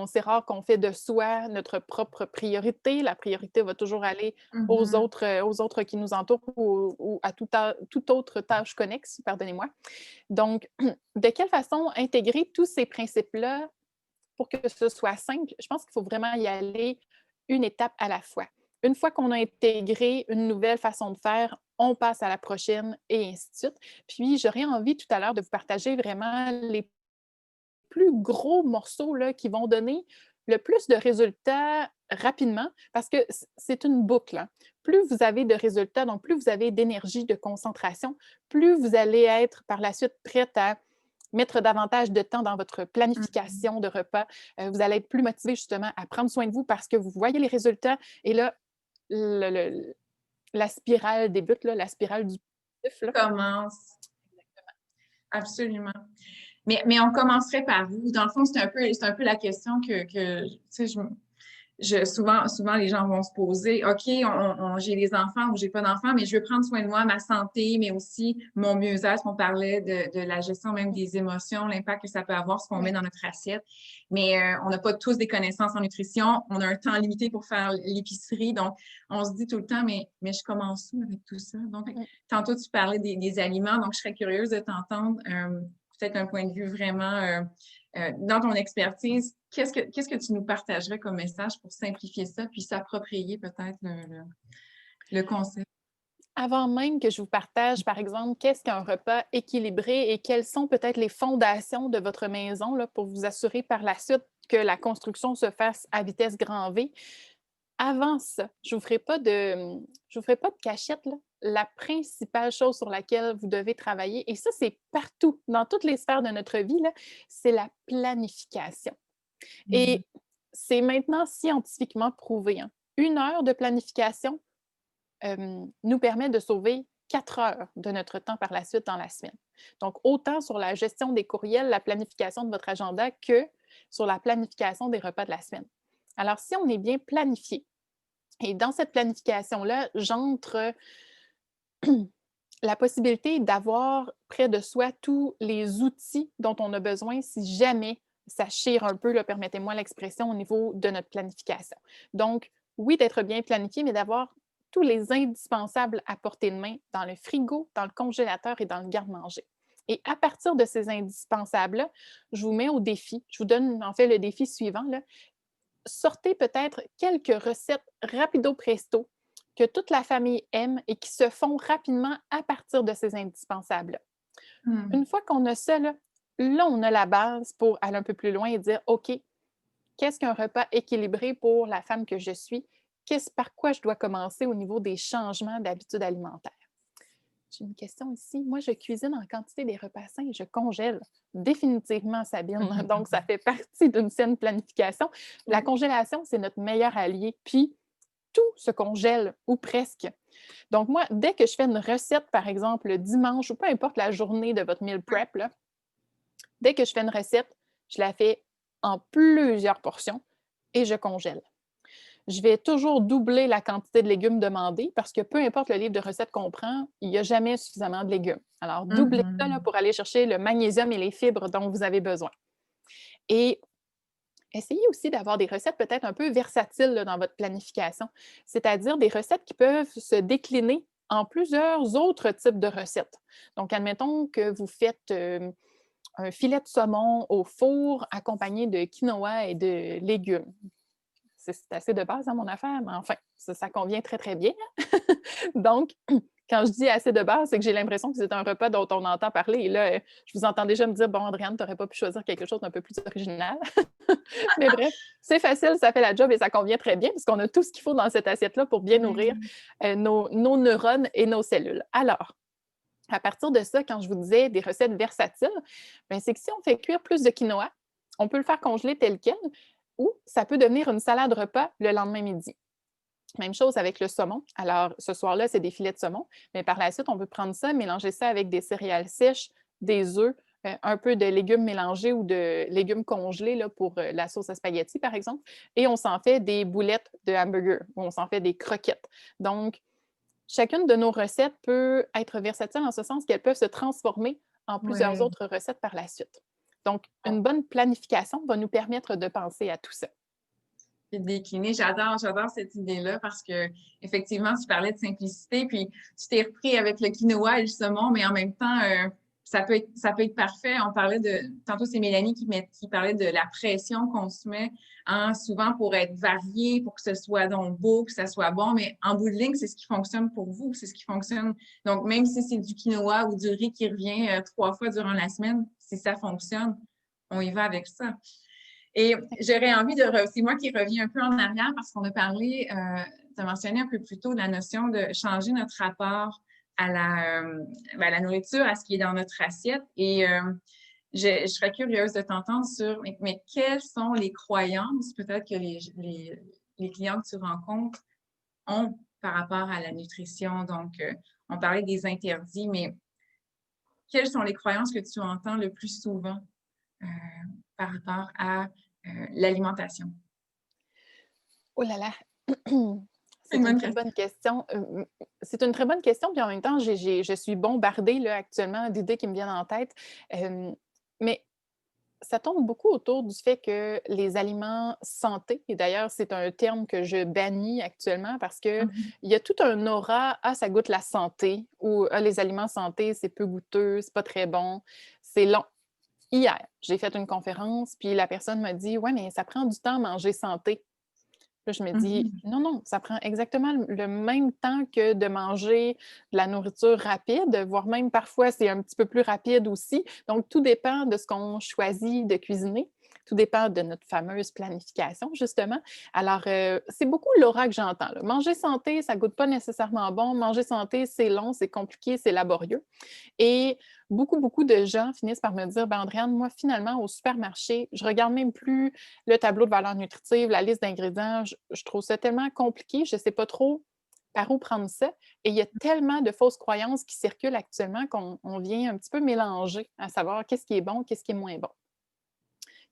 c'est rare qu'on fait de soi notre propre priorité. La priorité va toujours aller aux autres qui nous entourent ou à toute autre tâche connexe, pardonnez-moi. Donc, de quelle façon intégrer tous ces principes-là pour que ce soit simple? Je pense qu'il faut vraiment y aller une étape à la fois. Une fois qu'on a intégré une nouvelle façon de faire, on passe à la prochaine et ainsi de suite. Puis, j'aurais envie tout à l'heure de vous partager vraiment les plus gros morceaux là, qui vont donner le plus de résultats rapidement parce que c'est une boucle. Hein. Plus vous avez de résultats, donc plus vous avez d'énergie, de concentration, plus vous allez être par la suite prête à mettre davantage de temps dans votre planification de repas. Vous allez être plus motivé justement à prendre soin de vous parce que vous voyez les résultats et là, la spirale débute, là, la spirale du positif. Là. Commence. Absolument. Mais on commencerait par où? Dans le fond, c'est un peu la question que tu sais, souvent, les gens vont se poser, OK, j'ai des enfants ou j'ai pas d'enfants, mais je veux prendre soin de moi, ma santé, mais aussi mon mieux-être. On parlait de la gestion même des émotions, l'impact que ça peut avoir ce qu'on met dans notre assiette. Mais on n'a pas tous des connaissances en nutrition. On a un temps limité pour faire l'épicerie. Donc, on se dit tout le temps, mais je commence où avec tout ça? Donc, tantôt, tu parlais des aliments. Donc, je serais curieuse de t'entendre peut-être un point de vue vraiment dans ton expertise. Qu'est-ce que tu nous partagerais comme message pour simplifier ça puis s'approprier peut-être le concept? Avant même que je vous partage, par exemple, qu'est-ce qu'un repas équilibré et quelles sont peut-être les fondations de votre maison là, pour vous assurer par la suite que la construction se fasse à vitesse grand V. Avant ça, je ne vous ferai pas de cachette. Là. La principale chose sur laquelle vous devez travailler, et ça, c'est partout, dans toutes les sphères de notre vie, c'est la planification. Et c'est maintenant scientifiquement prouvé. Hein. 1 heure de planification nous permet de sauver 4 heures de notre temps par la suite dans la semaine. Donc, autant sur la gestion des courriels, la planification de votre agenda que sur la planification des repas de la semaine. Alors, si on est bien planifié, et dans cette planification-là, j'entre la possibilité d'avoir près de soi tous les outils dont on a besoin si jamais ça chire un peu, permettez-moi l'expression, au niveau de notre planification. Donc, oui, d'être bien planifié, mais d'avoir tous les indispensables à portée de main dans le frigo, dans le congélateur et dans le garde-manger. Et à partir de ces indispensables-là, je vous mets au défi. Je vous donne en fait le défi suivant. Là. Sortez peut-être quelques recettes rapido presto que toute la famille aime et qui se font rapidement à partir de ces indispensables-là. Une fois qu'on a ça, là, on a la base pour aller un peu plus loin et dire, OK, qu'est-ce qu'un repas équilibré pour la femme que je suis? Par quoi je dois commencer au niveau des changements d'habitudes alimentaires? J'ai une question ici. Moi, je cuisine en quantité des repas sains et je congèle. Définitivement, Sabine. Donc, ça fait partie d'une saine planification. La congélation, c'est notre meilleur allié. Puis, tout se congèle, ou presque. Donc, moi, dès que je fais une recette, par exemple, le dimanche, ou peu importe la journée de votre meal prep, là, dès que je fais une recette, je la fais en plusieurs portions et je congèle. Je vais toujours doubler la quantité de légumes demandés parce que peu importe le livre de recettes qu'on prend, il n'y a jamais suffisamment de légumes. Alors, doublez ça là, pour aller chercher le magnésium et les fibres dont vous avez besoin. Et essayez aussi d'avoir des recettes peut-être un peu versatiles là, dans votre planification, c'est-à-dire des recettes qui peuvent se décliner en plusieurs autres types de recettes. Donc, admettons que vous faites un filet de saumon au four accompagné de quinoa et de légumes. C'est assez de base, mon affaire, mais enfin, ça convient très, très bien. Donc, quand je dis assez de base, c'est que j'ai l'impression que c'est un repas dont on entend parler. Et là, je vous entends déjà me dire, bon, Andréane, tu n'aurais pas pu choisir quelque chose d'un peu plus original. Mais bref, c'est facile, ça fait la job et ça convient très bien parce qu'on a tout ce qu'il faut dans cette assiette-là pour bien nourrir nos neurones et nos cellules. Alors, à partir de ça, quand je vous disais des recettes versatiles, c'est que si on fait cuire plus de quinoa, on peut le faire congeler tel quel, ou ça peut devenir une salade repas le lendemain midi. Même chose avec le saumon. Alors, ce soir-là, c'est des filets de saumon, mais par la suite, on peut prendre ça, mélanger ça avec des céréales sèches, des œufs, un peu de légumes mélangés ou de légumes congelés là, pour la sauce à spaghetti, par exemple, et on s'en fait des boulettes de hamburger, ou on s'en fait des croquettes. Donc, chacune de nos recettes peut être versatile en ce sens qu'elles peuvent se transformer en plusieurs autres recettes par la suite. Donc, une bonne planification va nous permettre de penser à tout ça. Décliner, j'adore cette idée-là parce que effectivement, tu parlais de simplicité, puis tu t'es repris avec le quinoa et le saumon, mais en même temps, ça peut être parfait. On parlait tantôt c'est Mélanie qui parlait de la pression qu'on se met souvent pour être varié, pour que ce soit donc beau, que ça soit bon, mais en bout de ligne, c'est ce qui fonctionne pour vous, c'est ce qui fonctionne. Donc, même si c'est du quinoa ou du riz qui revient 3 fois durant la semaine, si ça fonctionne, on y va avec ça. Et j'aurais envie c'est moi qui reviens un peu en arrière parce qu'on a parlé, tu as mentionné un peu plus tôt la notion de changer notre rapport à la nourriture, à ce qui est dans notre assiette. Et je serais curieuse de t'entendre sur, mais quelles sont les croyances peut-être que les clients que tu rencontres ont par rapport à la nutrition? Donc, on parlait des interdits, mais quelles sont les croyances que tu entends le plus souvent par rapport à l'alimentation? Oh là là! C'est une très bonne question. C'est une très bonne question, puis en même temps, je suis bombardée là, actuellement d'idées qui me viennent en tête. Mais ça tourne beaucoup autour du fait que les aliments santé, et d'ailleurs, c'est un terme que je bannis actuellement parce qu'il y a tout un aura, ça goûte la santé, ou les aliments santé, c'est peu goûteux, c'est pas très bon, c'est long. Hier, j'ai fait une conférence, puis la personne m'a dit « Ouais, mais ça prend du temps à manger santé. » Là, je me dis « Non, ça prend exactement le même temps que de manger de la nourriture rapide, voire même parfois, c'est un petit peu plus rapide aussi. Donc, tout dépend de ce qu'on choisit de cuisiner. Tout dépend de notre fameuse planification, justement. Alors, c'est beaucoup l'aura que j'entends. Là. Manger santé, ça ne goûte pas nécessairement bon. Manger santé, c'est long, c'est compliqué, c'est laborieux. Et beaucoup de gens finissent par me dire, ben Andréane, moi, finalement, au supermarché, je ne regarde même plus le tableau de valeur nutritive, la liste d'ingrédients. Je trouve ça tellement compliqué, je ne sais pas trop par où prendre ça. Et il y a tellement de fausses croyances qui circulent actuellement qu'on vient un petit peu mélanger à savoir qu'est-ce qui est bon, qu'est-ce qui est moins bon.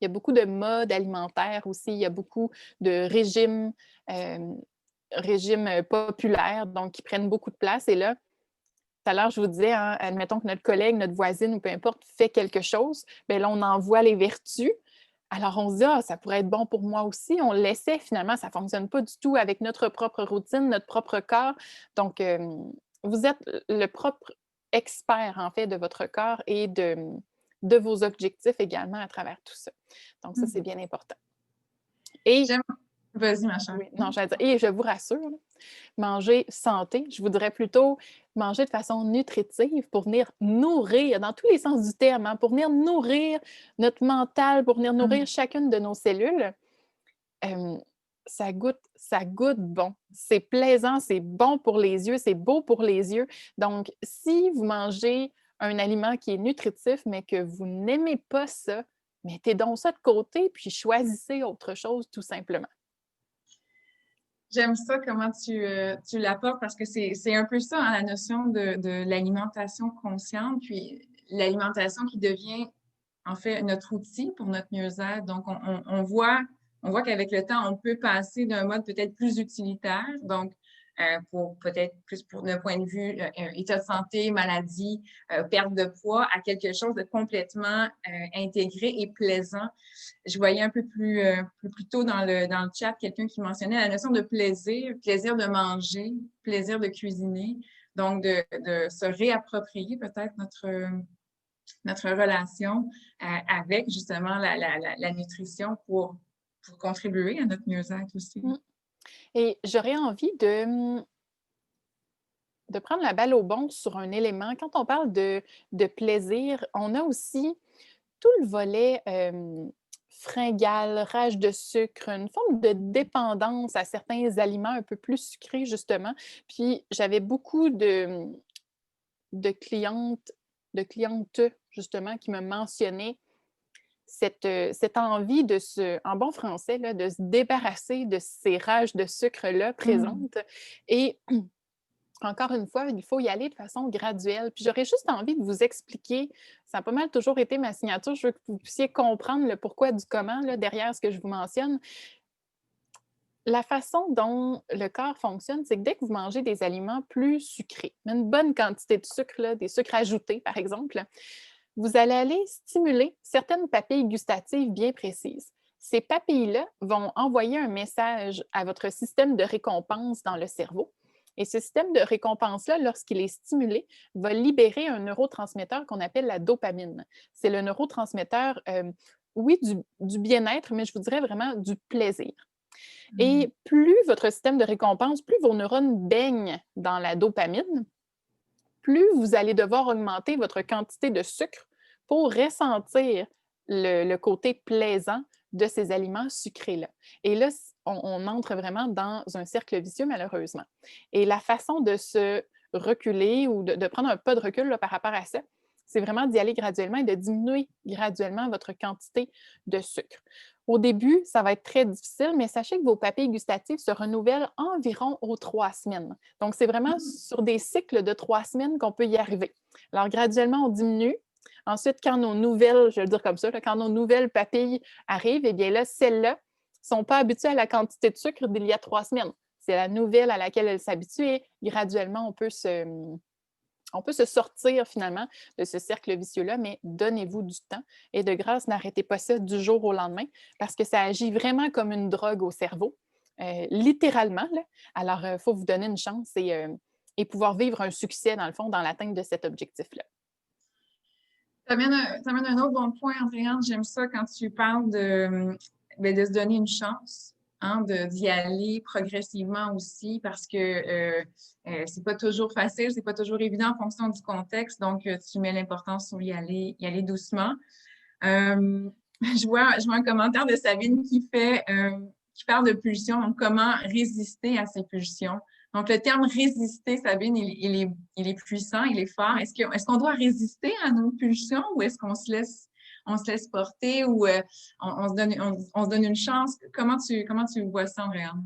Il y a beaucoup de modes alimentaires aussi, il y a beaucoup de régimes populaires, donc qui prennent beaucoup de place. Et là, tout à l'heure, je vous disais, admettons que notre collègue, notre voisine ou peu importe fait quelque chose, bien là, on en voit les vertus. Alors, on se dit, ça pourrait être bon pour moi aussi. On l'essaie, finalement, ça ne fonctionne pas du tout avec notre propre routine, notre propre corps. Donc, vous êtes le propre expert, en fait, de votre corps et de vos objectifs également à travers tout ça. Donc, ça, c'est bien important. Et Vas-y, ma chère. Oui, non, j'allais dire, et je vous rassure, là, manger santé, je voudrais plutôt manger de façon nutritive pour venir nourrir, dans tous les sens du terme, pour venir nourrir notre mental, pour venir nourrir chacune de nos cellules. ça goûte bon. C'est plaisant, c'est bon pour les yeux, c'est beau pour les yeux. Donc, si vous mangez un aliment qui est nutritif, mais que vous n'aimez pas ça, mettez donc ça de côté, puis choisissez autre chose, tout simplement. J'aime ça, comment tu l'apportes, parce que c'est un peu ça, hein, la notion de l'alimentation consciente, puis l'alimentation qui devient, en fait, notre outil pour notre mieux-être. Donc, on voit qu'avec le temps, on peut passer d'un mode peut-être plus utilitaire, donc pour peut-être plus pour d'un point de vue état de santé, maladie, perte de poids, à quelque chose de complètement intégré et plaisant. Je voyais un peu plus tôt dans le chat quelqu'un qui mentionnait la notion de plaisir, plaisir de manger, plaisir de cuisiner, donc de se réapproprier peut-être notre relation avec justement la nutrition pour contribuer à notre mieux-être aussi. Et j'aurais envie de prendre la balle au bon sur un élément. Quand on parle de plaisir, on a aussi tout le volet fringale, rage de sucre, une forme de dépendance à certains aliments un peu plus sucrés, justement. Puis j'avais beaucoup de clientes, justement, qui me mentionnaient cette envie en bon français, là, de se débarrasser de ces rages de sucre-là présentes. Et encore une fois, il faut y aller de façon graduelle. Puis j'aurais juste envie de vous expliquer, ça a pas mal toujours été ma signature, je veux que vous puissiez comprendre le pourquoi du comment là, derrière ce que je vous mentionne. La façon dont le corps fonctionne, c'est que dès que vous mangez des aliments plus sucrés, une bonne quantité de sucre, là, des sucres ajoutés par exemple, vous allez aller stimuler certaines papilles gustatives bien précises. Ces papilles-là vont envoyer un message à votre système de récompense dans le cerveau. Et ce système de récompense-là, lorsqu'il est stimulé, va libérer un neurotransmetteur qu'on appelle la dopamine. C'est le neurotransmetteur, oui, du bien-être, mais je vous dirais vraiment du plaisir. Et plus votre système de récompense, plus vos neurones baignent dans la dopamine, plus vous allez devoir augmenter votre quantité de sucre pour ressentir le côté plaisant de ces aliments sucrés-là. Et là, on entre vraiment dans un cercle vicieux, malheureusement. Et la façon de se reculer ou de prendre un pas de recul là, par rapport à ça, c'est vraiment d'y aller graduellement et de diminuer graduellement votre quantité de sucre. Au début, ça va être très difficile, mais sachez que vos papilles gustatives se renouvellent environ aux 3 semaines. Donc, c'est vraiment sur des cycles de 3 semaines qu'on peut y arriver. Alors, graduellement, on diminue. Ensuite, quand nos nouvelles, je vais le dire comme ça, là, quand nos nouvelles papilles arrivent, eh bien là, celles-là ne sont pas habituées à la quantité de sucre d'il y a 3 semaines. C'est la nouvelle à laquelle elles s'habituent et graduellement, on peut se sortir finalement de ce cercle vicieux-là, mais donnez-vous du temps. Et de grâce, n'arrêtez pas ça du jour au lendemain parce que ça agit vraiment comme une drogue au cerveau, littéralement. Là. Alors, il faut vous donner une chance et pouvoir vivre un succès, dans le fond, dans l'atteinte de cet objectif-là. Tu amènes un autre bon point, Andréane. J'aime ça quand tu parles de se donner une chance, hein, d'y aller progressivement aussi, parce que c'est pas toujours facile, c'est pas toujours évident en fonction du contexte. Donc, tu mets l'importance sur y aller doucement. Je vois un commentaire de Sabine qui parle de pulsions, donc comment résister à ces pulsions. Donc, le terme résister, Sabine, il est puissant, il est fort. Est-ce qu'on doit résister à nos pulsions ou est-ce qu'on se laisse porter ou on se donne une chance? Comment tu vois ça, Andréane?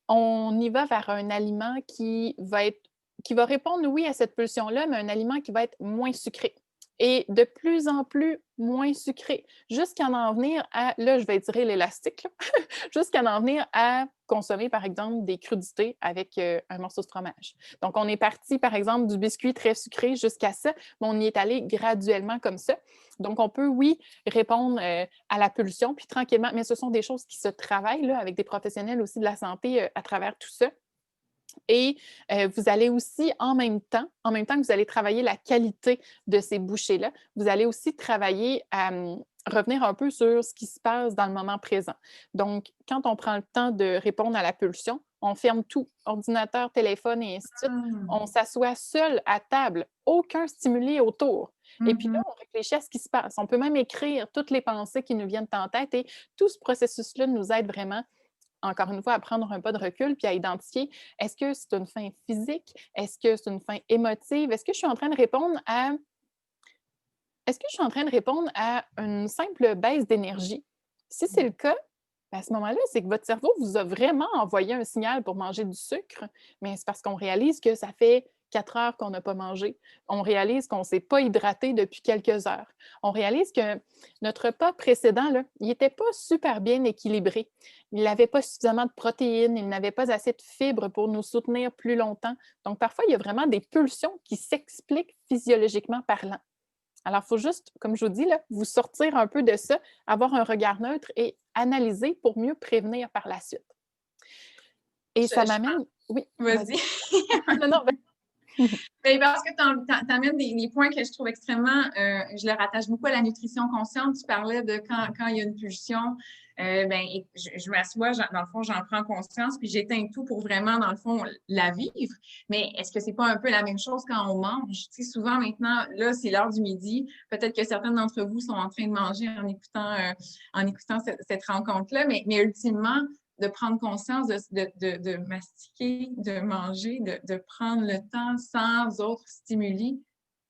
On y va vers un aliment qui va répondre, oui, à cette pulsion-là, mais un aliment qui va être moins sucré. Et de plus en plus moins sucré, jusqu'à en venir à, là, je vais étirer l'élastique, jusqu'à en venir à consommer, par exemple, des crudités avec un morceau de fromage. Donc, on est parti, par exemple, du biscuit très sucré jusqu'à ça, mais on y est allé graduellement comme ça. Donc, on peut, oui, répondre à la pulsion, puis tranquillement, mais ce sont des choses qui se travaillent là, avec des professionnels aussi de la santé à travers tout ça. Et vous allez aussi, en même temps que vous allez travailler la qualité de ces bouchées-là, vous allez aussi travailler à revenir un peu sur ce qui se passe dans le moment présent. Donc, quand on prend le temps de répondre à la pulsion, on ferme tout, ordinateur, téléphone et ainsi de suite. On s'assoit seul à table, aucun stimuli autour. Et puis là, on réfléchit à ce qui se passe. On peut même écrire toutes les pensées qui nous viennent en tête et tout ce processus-là nous aide vraiment, encore une fois, à prendre un pas de recul puis à identifier, est-ce que c'est une fin physique? Est-ce que c'est une fin émotive? Est-ce que je suis en train de répondre à une simple baisse d'énergie? Si c'est le cas, ben, à ce moment-là, c'est que votre cerveau vous a vraiment envoyé un signal pour manger du sucre, mais c'est parce qu'on réalise que ça fait 4 heures qu'on n'a pas mangé. On réalise qu'on ne s'est pas hydraté depuis quelques heures. On réalise que notre repas précédent, là, il n'était pas super bien équilibré. Il n'avait pas suffisamment de protéines, il n'avait pas assez de fibres pour nous soutenir plus longtemps. Donc, parfois, il y a vraiment des pulsions qui s'expliquent physiologiquement parlant. Alors, il faut juste, comme je vous dis, là, vous sortir un peu de ça, avoir un regard neutre et analyser pour mieux prévenir par la suite. Et ça m'amène... Oui, Vas-y. Non, non, Mais parce que tu amènes des points que je trouve extrêmement, je le rattache beaucoup à la nutrition consciente. Tu parlais de quand il y a une pulsion, je m'assois, dans le fond, j'en prends conscience, puis j'éteins tout pour vraiment, dans le fond, la vivre. Mais est-ce que c'est pas un peu la même chose quand on mange? Tu sais, souvent maintenant, là, c'est l'heure du midi. Peut-être que certains d'entre vous sont en train de manger en écoutant cette rencontre-là, mais ultimement, de prendre conscience, de mastiquer, de manger, de prendre le temps sans autres stimuli,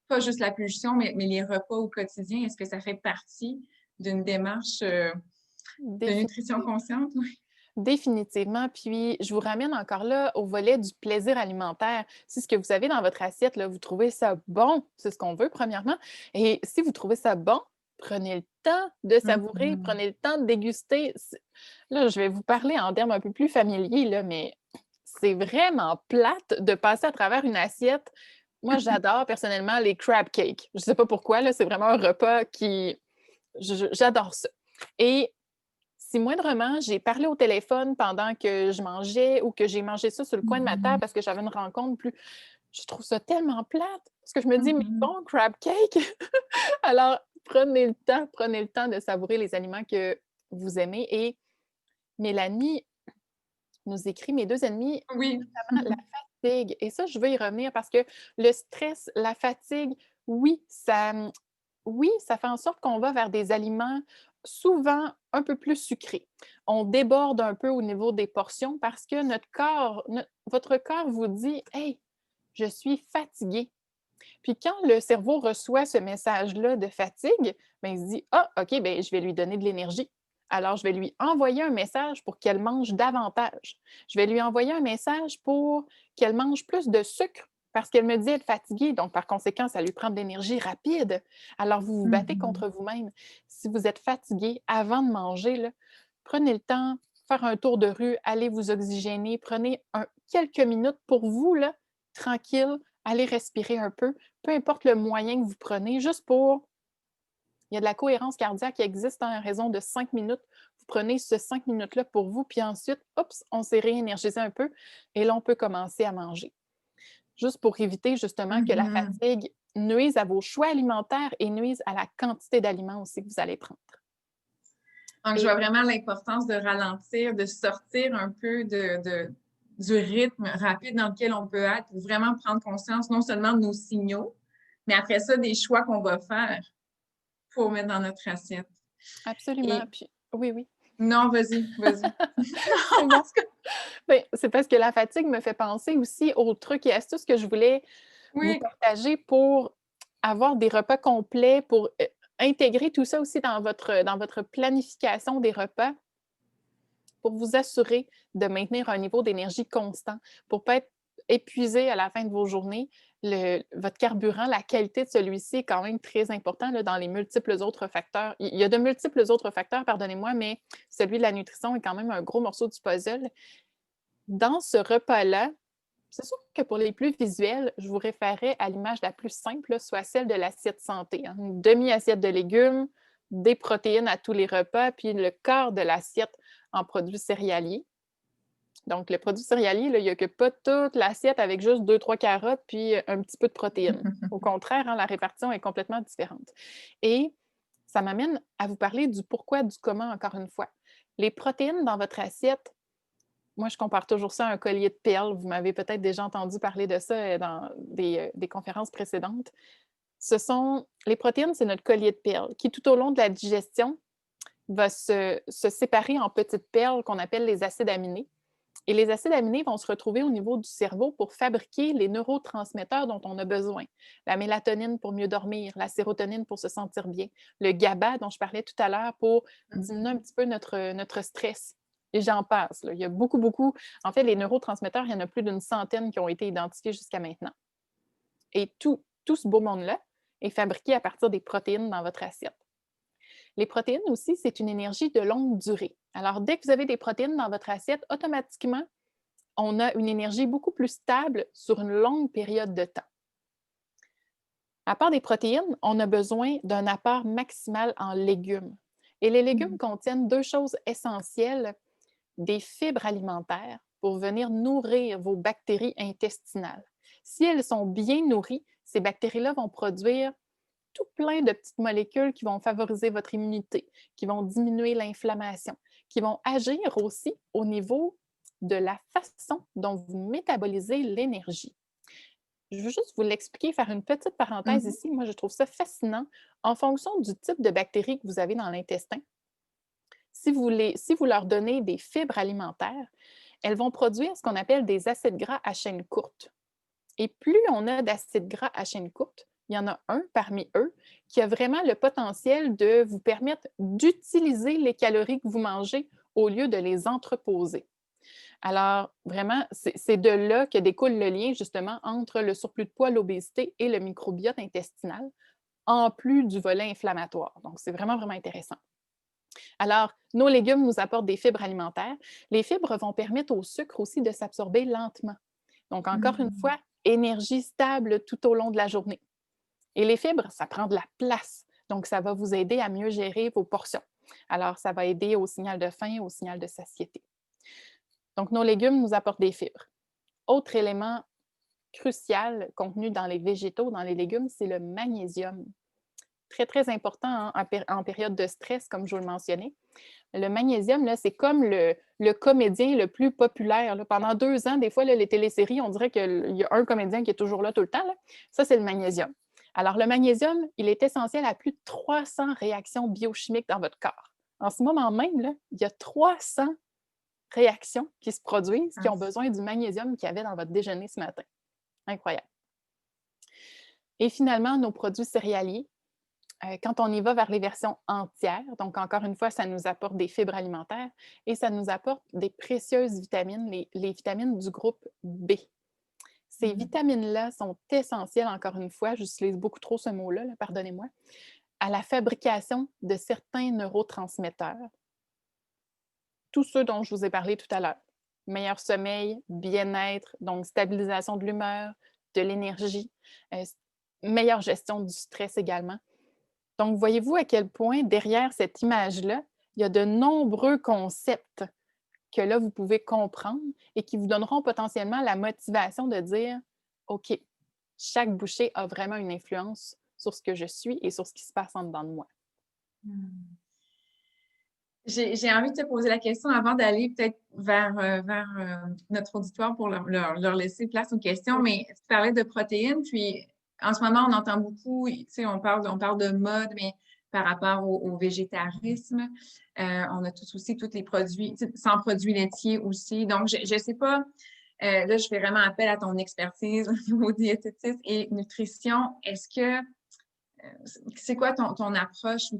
pas juste la pulsion, mais les repas au quotidien. Est-ce que ça fait partie d'une démarche de nutrition consciente? Définitivement. Puis, je vous ramène encore là au volet du plaisir alimentaire. Si ce que vous avez dans votre assiette, là, vous trouvez ça bon, c'est ce qu'on veut, premièrement. Et si vous trouvez ça bon, prenez le temps de savourer, prenez le temps de déguster. Là, je vais vous parler en termes un peu plus familiers, là, mais c'est vraiment plate de passer à travers une assiette. Moi, j'adore personnellement les crab cakes. Je ne sais pas pourquoi, là, c'est vraiment un repas qui... J'adore ça. Et si moindrement, j'ai parlé au téléphone pendant que je mangeais ou que j'ai mangé ça sur le coin de ma table parce que j'avais une rencontre plus... Je trouve ça tellement plate parce que je me dis, mais bon, crab cake! Alors, prenez le temps de savourer les aliments que vous aimez. Et Mélanie nous écrit, mes 2 ennemis, Oui. notamment la fatigue. Et ça, je veux y revenir parce que le stress, la fatigue, oui, ça fait en sorte qu'on va vers des aliments souvent un peu plus sucrés. On déborde un peu au niveau des portions parce que votre corps vous dit « Hey, je suis fatigué ». Puis quand le cerveau reçoit ce message-là de fatigue, ben, il se dit « Ah, OK, ben, je vais lui donner de l'énergie. Alors, je vais lui envoyer un message pour qu'elle mange davantage. Je vais lui envoyer un message pour qu'elle mange plus de sucre parce qu'elle me dit être fatiguée. Donc, par conséquent, ça lui prend de l'énergie rapide. Alors, vous vous battez contre vous-même. Si vous êtes fatigué avant de manger, là, prenez le temps, faire un tour de rue, allez vous oxygéner, prenez quelques minutes pour vous, là, tranquille, allez respirer un peu, peu importe le moyen que vous prenez, juste pour... Il y a de la cohérence cardiaque qui existe en raison de 5 minutes. Vous prenez ce 5 minutes-là pour vous, puis ensuite, oups, on s'est réénergisé un peu, et là, on peut commencer à manger. Juste pour éviter justement que la fatigue nuise à vos choix alimentaires et nuise à la quantité d'aliments aussi que vous allez prendre. Donc, je vois vraiment l'importance de ralentir, de sortir un peu du rythme rapide dans lequel on peut être pour vraiment prendre conscience non seulement de nos signaux, mais après ça, des choix qu'on va faire pour mettre dans notre assiette. Absolument. Puis, oui. Non, vas-y. C'est bon. Ben, c'est parce que la fatigue me fait penser aussi aux trucs et astuces que je voulais vous partager pour avoir des repas complets, pour intégrer tout ça aussi dans votre planification des repas, pour vous assurer de maintenir un niveau d'énergie constant, pour ne pas être épuisé à la fin de vos journées. Votre carburant, la qualité de celui-ci est quand même très important là, dans les multiples autres facteurs. Il y a de multiples autres facteurs, pardonnez-moi, mais celui de la nutrition est quand même un gros morceau du puzzle. Dans ce repas-là, c'est sûr que pour les plus visuels, je vous référerais à l'image la plus simple, soit celle de l'assiette santé. Hein. Une demi-assiette de légumes, des protéines à tous les repas, puis le quart de l'assiette en produits céréaliers. Donc, le produit céréalier, là, il n'occupe pas toute l'assiette avec juste 2-3 carottes puis un petit peu de protéines. Au contraire, hein, la répartition est complètement différente. Et ça m'amène à vous parler du pourquoi, du comment, encore une fois. Les protéines dans votre assiette, moi, je compare toujours ça à un collier de perles. Vous m'avez peut-être déjà entendu parler de ça dans des conférences précédentes. Les protéines, c'est notre collier de perles qui, tout au long de la digestion, va se séparer en petites perles qu'on appelle les acides aminés. Et les acides aminés vont se retrouver au niveau du cerveau pour fabriquer les neurotransmetteurs dont on a besoin. La mélatonine pour mieux dormir, la sérotonine pour se sentir bien, le GABA dont je parlais tout à l'heure pour diminuer un petit peu notre stress. Et j'en passe. Là. Il y a beaucoup, beaucoup. En fait, les neurotransmetteurs, il y en a plus d'une centaine qui ont été identifiés jusqu'à maintenant. Et tout ce beau monde-là est fabriqué à partir des protéines dans votre assiette. Les protéines aussi, c'est une énergie de longue durée. Alors, dès que vous avez des protéines dans votre assiette, automatiquement, on a une énergie beaucoup plus stable sur une longue période de temps. À part des protéines, on a besoin d'un apport maximal en légumes. Et les légumes contiennent 2 choses essentielles, des fibres alimentaires pour venir nourrir vos bactéries intestinales. Si elles sont bien nourries, ces bactéries-là vont produire tout plein de petites molécules qui vont favoriser votre immunité, qui vont diminuer l'inflammation, qui vont agir aussi au niveau de la façon dont vous métabolisez l'énergie. Je veux juste vous l'expliquer, faire une petite parenthèse ici. Moi, je trouve ça fascinant. En fonction du type de bactéries que vous avez dans l'intestin, si vous leur donnez des fibres alimentaires, elles vont produire ce qu'on appelle des acides gras à chaîne courte. Et plus on a d'acides gras à chaîne courte, il y en a un parmi eux qui a vraiment le potentiel de vous permettre d'utiliser les calories que vous mangez au lieu de les entreposer. Alors, vraiment, c'est de là que découle le lien justement entre le surplus de poids, l'obésité et le microbiote intestinal, en plus du volet inflammatoire. Donc, c'est vraiment, vraiment intéressant. Alors, nos légumes nous apportent des fibres alimentaires. Les fibres vont permettre au sucre aussi de s'absorber lentement. Donc, encore une fois, énergie stable tout au long de la journée. Et les fibres, ça prend de la place. Donc, ça va vous aider à mieux gérer vos portions. Alors, ça va aider au signal de faim, au signal de satiété. Donc, nos légumes nous apportent des fibres. Autre élément crucial contenu dans les végétaux, dans les légumes, c'est le magnésium. Très, très important en période de stress, comme je vous le mentionnais. Le magnésium, c'est comme le comédien le plus populaire. Là. Pendant 2 ans, des fois, là, les téléséries, on dirait qu'il y a un comédien qui est toujours là tout le temps. Là. Ça, c'est le magnésium. Alors, le magnésium, il est essentiel à plus de 300 réactions biochimiques dans votre corps. En ce moment même, là, il y a 300 réactions qui se produisent qui ont besoin du magnésium qu'il y avait dans votre déjeuner ce matin. Incroyable. Et finalement, nos produits céréaliers. Quand on y va vers les versions entières, donc encore une fois, ça nous apporte des fibres alimentaires et ça nous apporte des précieuses vitamines, les vitamines du groupe B. Ces vitamines-là sont essentielles, encore une fois, j'utilise beaucoup trop ce mot-là, pardonnez-moi, à la fabrication de certains neurotransmetteurs. Tous ceux dont je vous ai parlé tout à l'heure. Meilleur sommeil, bien-être, donc stabilisation de l'humeur, de l'énergie, meilleure gestion du stress également. Donc, voyez-vous à quel point, derrière cette image-là, il y a de nombreux concepts que là, vous pouvez comprendre et qui vous donneront potentiellement la motivation de dire « OK, chaque bouchée a vraiment une influence sur ce que je suis et sur ce qui se passe en dedans de moi. » J'ai envie de te poser la question avant d'aller peut-être vers notre auditoire pour leur laisser place aux questions, mais tu parlais de protéines, puis en ce moment, on entend beaucoup, tu sais, on parle de mode, mais par rapport au végétarisme, on a tous aussi tous les produits, sans produits laitiers aussi. Donc, je ne sais pas, là, je fais vraiment appel à ton expertise au niveau diététique et nutrition. Est-ce que c'est quoi ton approche ou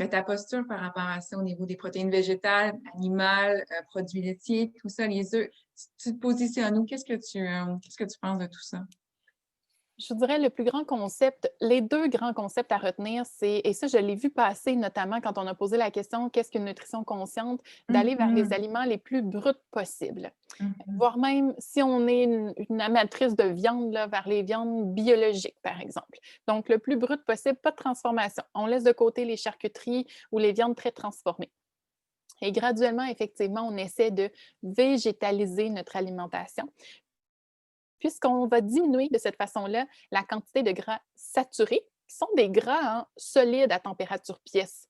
ta posture par rapport à ça au niveau des protéines végétales, animales, produits laitiers, tout ça, les œufs? Tu te positionnes où? Qu'est-ce que tu penses de tout ça? Je vous dirais le plus grand concept, les 2 grands concepts à retenir, et ça, je l'ai vu passer notamment quand on a posé la question qu'est-ce qu'une nutrition consciente, d'aller vers les aliments les plus bruts possibles. Voire même, si on est une amatrice de viande, là, vers les viandes biologiques, par exemple. Donc, le plus brut possible, pas de transformation. On laisse de côté les charcuteries ou les viandes très transformées. Et graduellement, effectivement, on essaie de végétaliser notre alimentation, puisqu'on va diminuer de cette façon-là la quantité de gras saturés, qui sont des gras solides à température pièce.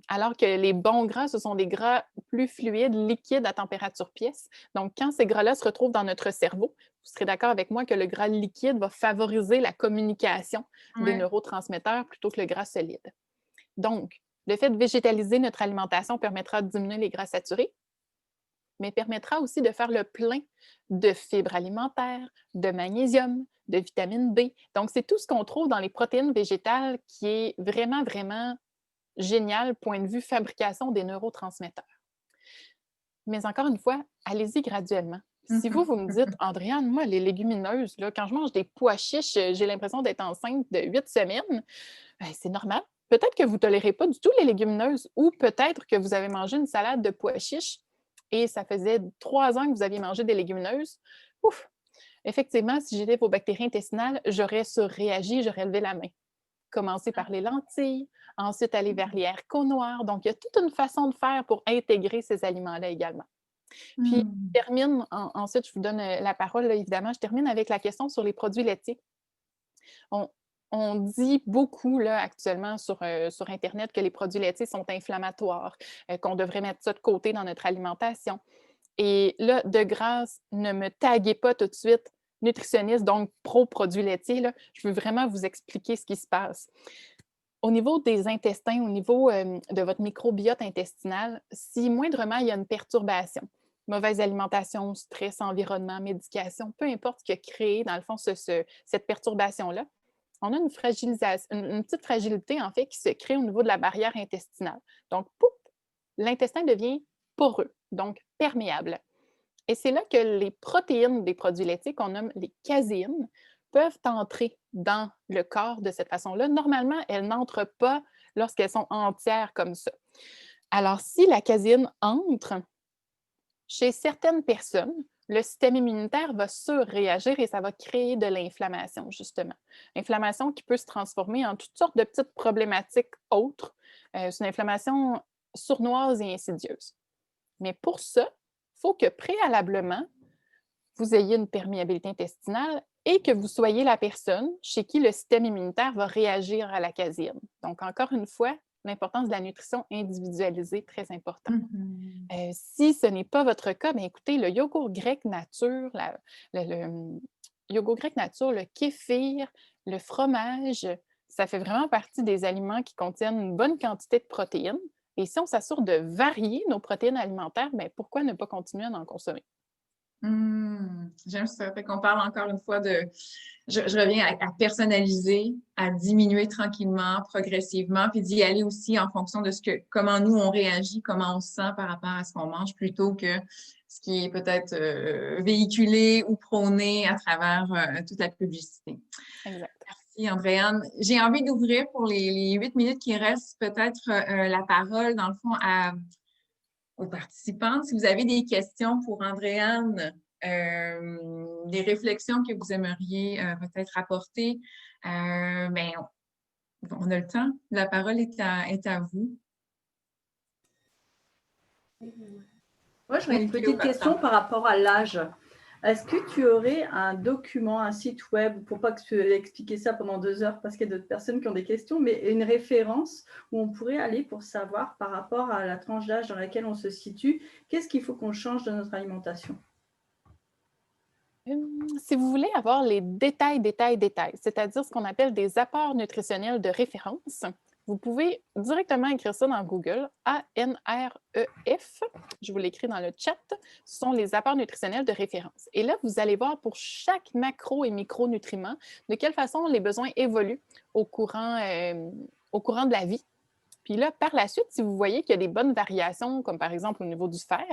Alors que les bons gras, ce sont des gras plus fluides, liquides à température pièce. Donc, quand ces gras-là se retrouvent dans notre cerveau, vous serez d'accord avec moi que le gras liquide va favoriser la communication des Ouais. neurotransmetteurs plutôt que le gras solide. Donc, le fait de végétaliser notre alimentation permettra de diminuer les gras saturés, mais permettra aussi de faire le plein de fibres alimentaires, de magnésium, de vitamine B. Donc, c'est tout ce qu'on trouve dans les protéines végétales qui est vraiment, vraiment génial, point de vue fabrication des neurotransmetteurs. Mais encore une fois, allez-y graduellement. Si vous me dites, Andréane, moi, les légumineuses, là, quand je mange des pois chiches, j'ai l'impression d'être enceinte de 8 semaines, ben, c'est normal. Peut-être que vous ne tolérez pas du tout les légumineuses ou peut-être que vous avez mangé une salade de pois chiches et ça faisait 3 ans que vous aviez mangé des légumineuses. Ouf! Effectivement, si j'étais vos bactéries intestinales, j'aurais surréagi, j'aurais levé la main. Commencer par les lentilles, ensuite aller vers les haricots noirs. Donc, il y a toute une façon de faire pour intégrer ces aliments-là également. Puis, je termine, ensuite, je vous donne la parole, là, évidemment, je termine avec la question sur les produits laitiers. On dit beaucoup là, actuellement sur Internet que les produits laitiers sont inflammatoires, qu'on devrait mettre ça de côté dans notre alimentation. Et là, de grâce, ne me taguez pas tout de suite nutritionniste, donc pro-produits laitiers. Là. Je veux vraiment vous expliquer ce qui se passe. Au niveau des intestins, au niveau de votre microbiote intestinal, si moindrement il y a une perturbation, mauvaise alimentation, stress, environnement, médication, peu importe ce qui a créé, dans le fond, cette perturbation-là, on a une fragilisation, une petite fragilité, en fait, qui se crée au niveau de la barrière intestinale. Donc, pouf, l'intestin devient poreux, donc perméable. Et c'est là que les protéines des produits laitiers, qu'on nomme les caséines, peuvent entrer dans le corps de cette façon-là. Normalement, elles n'entrent pas lorsqu'elles sont entières comme ça. Alors, si la caséine entre, chez certaines personnes, le système immunitaire va surréagir et ça va créer de l'inflammation, justement. Inflammation qui peut se transformer en toutes sortes de petites problématiques autres. C'est une inflammation sournoise et insidieuse. Mais pour ça, il faut que préalablement, vous ayez une perméabilité intestinale et que vous soyez la personne chez qui le système immunitaire va réagir à la caséine. Donc, encore une fois, l'importance de la nutrition individualisée, très important. Si ce n'est pas votre cas, bien, écoutez, le yogourt grec nature, le yogourt grec nature, le kéfir, le fromage, ça fait vraiment partie des aliments qui contiennent une bonne quantité de protéines. Et si on s'assure de varier nos protéines alimentaires, bien, pourquoi ne pas continuer à en consommer? J'aime ça. Fait qu'on parle encore une fois de... Je reviens à personnaliser, à diminuer tranquillement, progressivement, puis d'y aller aussi en fonction de comment nous, on réagit, comment on se sent par rapport à ce qu'on mange, plutôt que ce qui est peut-être véhiculé ou prôné à travers toute la publicité. Exact. Merci, Andréane. J'ai envie d'ouvrir pour les 8 minutes qui restent peut-être la parole, dans le fond, aux participants. Si vous avez des questions pour Andréane, des réflexions que vous aimeriez peut-être apporter, ben, on a le temps. La parole est à vous. Moi, j'aurais une petite question par rapport à l'âge. Est-ce que tu aurais un document, un site web, pour pas que je expliquer ça pendant 2 heures parce qu'il y a d'autres personnes qui ont des questions, mais une référence où on pourrait aller pour savoir par rapport à la tranche d'âge dans laquelle on se situe, qu'est-ce qu'il faut qu'on change de notre alimentation? Si vous voulez avoir les détails, c'est-à-dire ce qu'on appelle des apports nutritionnels de référence, vous pouvez directement écrire ça dans Google, ANREF, je vous l'écris dans le chat, ce sont les apports nutritionnels de référence. Et là, vous allez voir pour chaque macro et micronutriment de quelle façon les besoins évoluent au courant de la vie. Puis là, par la suite, si vous voyez qu'il y a des bonnes variations, comme par exemple au niveau du fer,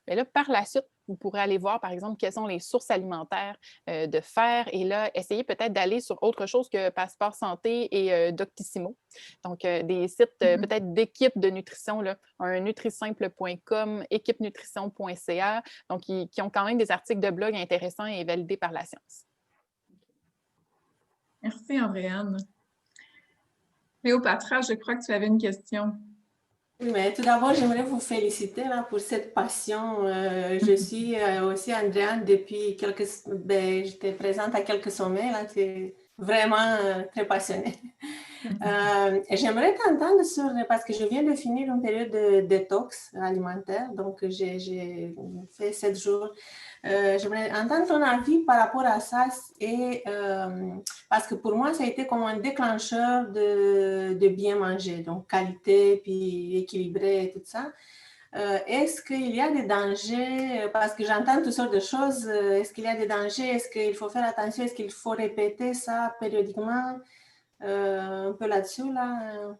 bien là, par la suite, vous pourrez aller voir, par exemple, quelles sont les sources alimentaires de fer et là, essayez peut-être d'aller sur autre chose que Passeport Santé et Doctissimo. Donc, des sites peut-être d'équipes de nutrition, là, un nutrisimple.com, équipenutrition.ca, donc qui ont quand même des articles de blog intéressants et validés par la science. Merci, Andréane. Cléopatra, je crois que tu avais une question. Oui, mais tout d'abord, j'aimerais vous féliciter là, pour cette passion. Je suis aussi Andréane depuis j'étais présente à quelques sommets. Là, tu es vraiment très passionnée. J'aimerais t'entendre parce que je viens de finir une période de détox alimentaire, donc j'ai fait 7 jours. J'aimerais entendre ton avis par rapport à ça, et, parce que pour moi, ça a été comme un déclencheur de bien manger, donc qualité, puis équilibré et tout ça. Est-ce qu'il y a des dangers, parce que j'entends toutes sortes de choses, est-ce qu'il y a des dangers, est-ce qu'il faut faire attention, est-ce qu'il faut répéter ça périodiquement, un peu là-dessus, là?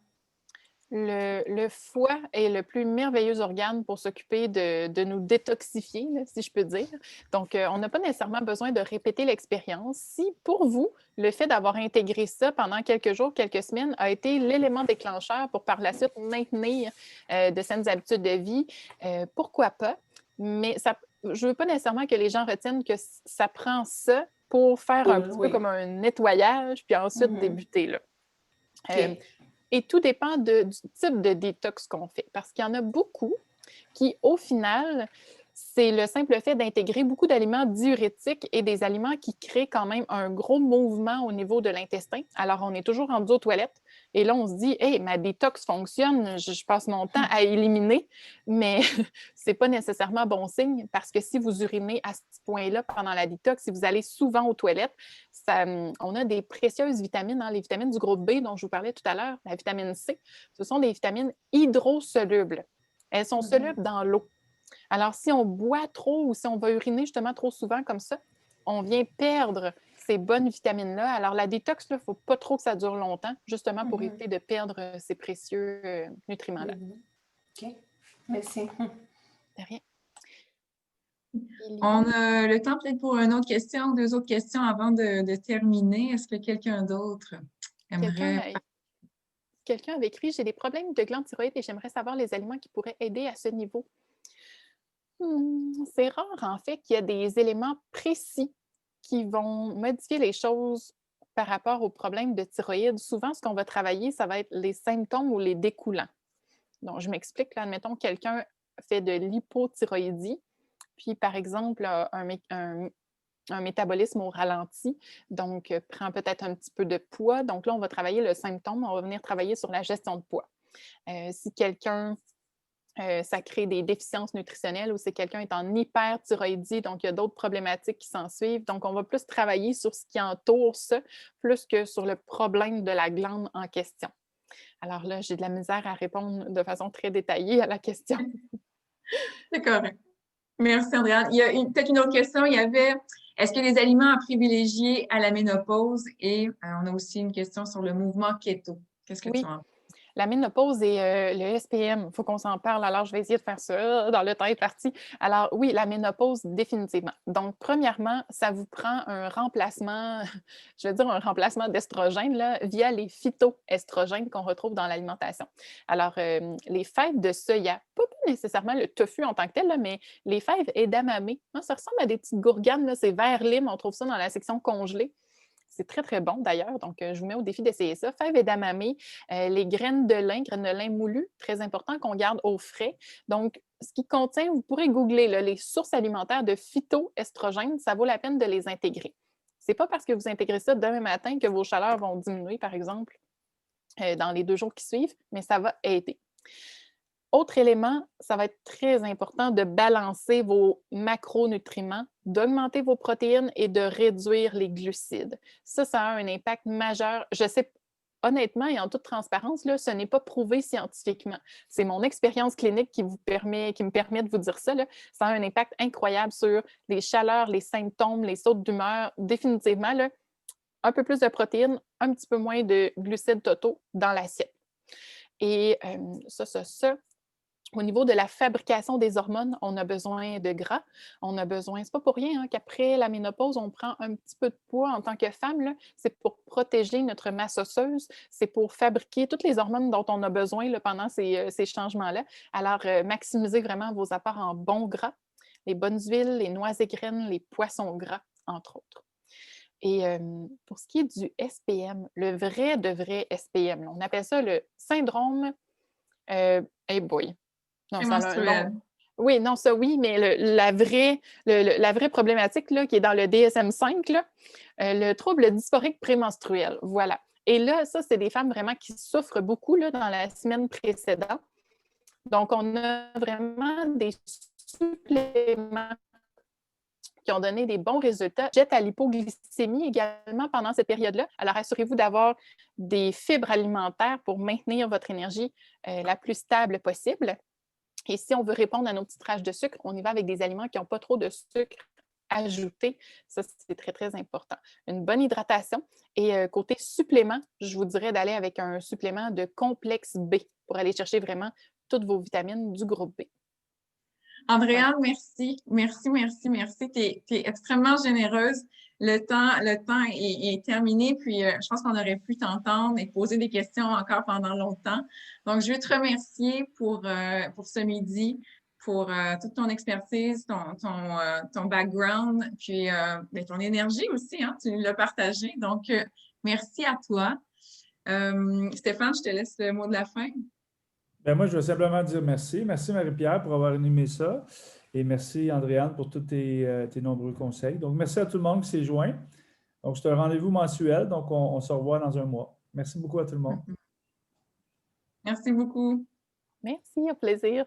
Le foie est le plus merveilleux organe pour s'occuper de nous détoxifier, là, si je peux dire. Donc, on n'a pas nécessairement besoin de répéter l'expérience. Si, pour vous, le fait d'avoir intégré ça pendant quelques jours, quelques semaines, a été l'élément déclencheur pour par la suite maintenir de saines habitudes de vie, pourquoi pas? Mais ça, je ne veux pas nécessairement que les gens retiennent que ça prend ça pour faire un petit peu comme un nettoyage, puis ensuite débuter, là. Et tout dépend du type de détox qu'on fait, parce qu'il y en a beaucoup qui, au final, c'est le simple fait d'intégrer beaucoup d'aliments diurétiques et des aliments qui créent quand même un gros mouvement au niveau de l'intestin. Alors, on est toujours rendu aux toilettes et là, on se dit « Hey, ma détox fonctionne, je passe mon temps à éliminer », mais c'est pas nécessairement bon signe parce que si vous urinez à ce point-là pendant la détox, si vous allez souvent aux toilettes, on a des précieuses vitamines, les vitamines du groupe B dont je vous parlais tout à l'heure, la vitamine C, ce sont des vitamines hydrosolubles. Elles sont solubles dans l'eau. Alors, si on boit trop ou si on va uriner justement trop souvent comme ça, on vient perdre ces bonnes vitamines-là. Alors, la détox, il ne faut pas trop que ça dure longtemps, justement pour éviter de perdre ces précieux nutriments-là. OK. Merci. De rien. On a le temps peut-être pour une autre question, 2 autres questions avant de terminer. Est-ce que quelqu'un d'autre aimerait... Quelqu'un avait écrit « J'ai des problèmes de glande thyroïde et j'aimerais savoir les aliments qui pourraient aider à ce niveau. » C'est rare, en fait, qu'il y ait des éléments précis qui vont modifier les choses par rapport aux problèmes de thyroïde. Souvent, ce qu'on va travailler, ça va être les symptômes ou les découlants. Donc, je m'explique. Là, admettons, quelqu'un fait de l'hypothyroïdie, puis, par exemple, un métabolisme au ralenti, donc prend peut-être un petit peu de poids. Donc là, on va travailler le symptôme, on va venir travailler sur la gestion de poids. Si quelqu'un, ça crée des déficiences nutritionnelles ou si quelqu'un est en hyperthyroïdie, donc il y a d'autres problématiques qui s'en suivent. Donc, on va plus travailler sur ce qui entoure ça, plus que sur le problème de la glande en question. Alors là, j'ai de la misère à répondre de façon très détaillée à la question. C'est correct. Merci, Andréane. Il y a peut-être une autre question. Il y avait, est-ce qu'il y a des aliments à privilégier à la ménopause? Et on a aussi une question sur le mouvement keto. Qu'est-ce que tu en penses? La ménopause et le SPM, il faut qu'on s'en parle. Alors, je vais essayer de faire ça dans le temps est parti. Alors, oui, la ménopause, définitivement. Donc, premièrement, ça vous prend un remplacement, je vais dire un remplacement d'estrogène là, via les phytoestrogènes qu'on retrouve dans l'alimentation. Alors, les fèves de soya, pas nécessairement le tofu en tant que tel, là, mais les fèves edamame, ça ressemble à des petites gourganes, là, c'est vert lime, on trouve ça dans la section congelée. C'est très, très bon d'ailleurs. Donc, je vous mets au défi d'essayer ça. Fèves edamame, les graines de lin moulu, très important qu'on garde au frais. Donc, ce qui contient, vous pourrez googler là, les sources alimentaires de phytoestrogènes, ça vaut la peine de les intégrer. Ce n'est pas parce que vous intégrez ça demain matin que vos chaleurs vont diminuer, par exemple, dans les 2 jours qui suivent, mais ça va aider. Autre élément, ça va être très important de balancer vos macronutriments, d'augmenter vos protéines et de réduire les glucides. Ça a un impact majeur. Je sais, honnêtement et en toute transparence, là, ce n'est pas prouvé scientifiquement. C'est mon expérience clinique qui me permet de vous dire ça. Là. Ça a un impact incroyable sur les chaleurs, les symptômes, les sautes d'humeur. Définitivement, là, un peu plus de protéines, un petit peu moins de glucides totaux dans l'assiette. Et ça. Au niveau de la fabrication des hormones, on a besoin de gras. On a besoin, c'est pas pour rien qu'après la ménopause, on prend un petit peu de poids en tant que femme. C'est pour protéger notre masse osseuse. C'est pour fabriquer toutes les hormones dont on a besoin là, pendant ces changements-là. Alors, maximisez vraiment vos apports en bons gras, les bonnes huiles, les noix et graines, les poissons gras, entre autres. Et pour ce qui est du SPM, le vrai SPM, on appelle ça le syndrome... hey boy! Non, menstruel. Oui, non, ça oui, mais la vraie problématique là, qui est dans le DSM-5, là, le trouble dysphorique prémenstruel. Voilà. Et là, ça, c'est des femmes vraiment qui souffrent beaucoup là, dans la semaine précédente. Donc, on a vraiment des suppléments qui ont donné des bons résultats. Jet à l'hypoglycémie également pendant cette période-là. Alors, assurez-vous d'avoir des fibres alimentaires pour maintenir votre énergie la plus stable possible. Et si on veut répondre à nos petites rages de sucre, on y va avec des aliments qui n'ont pas trop de sucre ajouté. Ça, c'est très, très important. Une bonne hydratation. Et côté supplément, je vous dirais d'aller avec un supplément de complexe B pour aller chercher vraiment toutes vos vitamines du groupe B. Andréane, merci. Merci, merci, merci. Tu es extrêmement généreuse. Le temps est terminé, puis je pense qu'on aurait pu t'entendre et poser des questions encore pendant longtemps. Donc, je veux te remercier pour ce midi, pour toute ton expertise, ton background, puis ton énergie aussi, hein, tu l'as partagé. Donc, merci à toi. Stéphane, je te laisse le mot de la fin. Ben moi, je veux simplement dire merci. Merci Marie-Pierre pour avoir animé ça. Et merci Andréane pour tous tes nombreux conseils. Donc, merci à tout le monde qui s'est joint. Donc, c'est un rendez-vous mensuel. Donc, on se revoit dans un mois. Merci beaucoup à tout le monde. Merci beaucoup. Merci, au plaisir.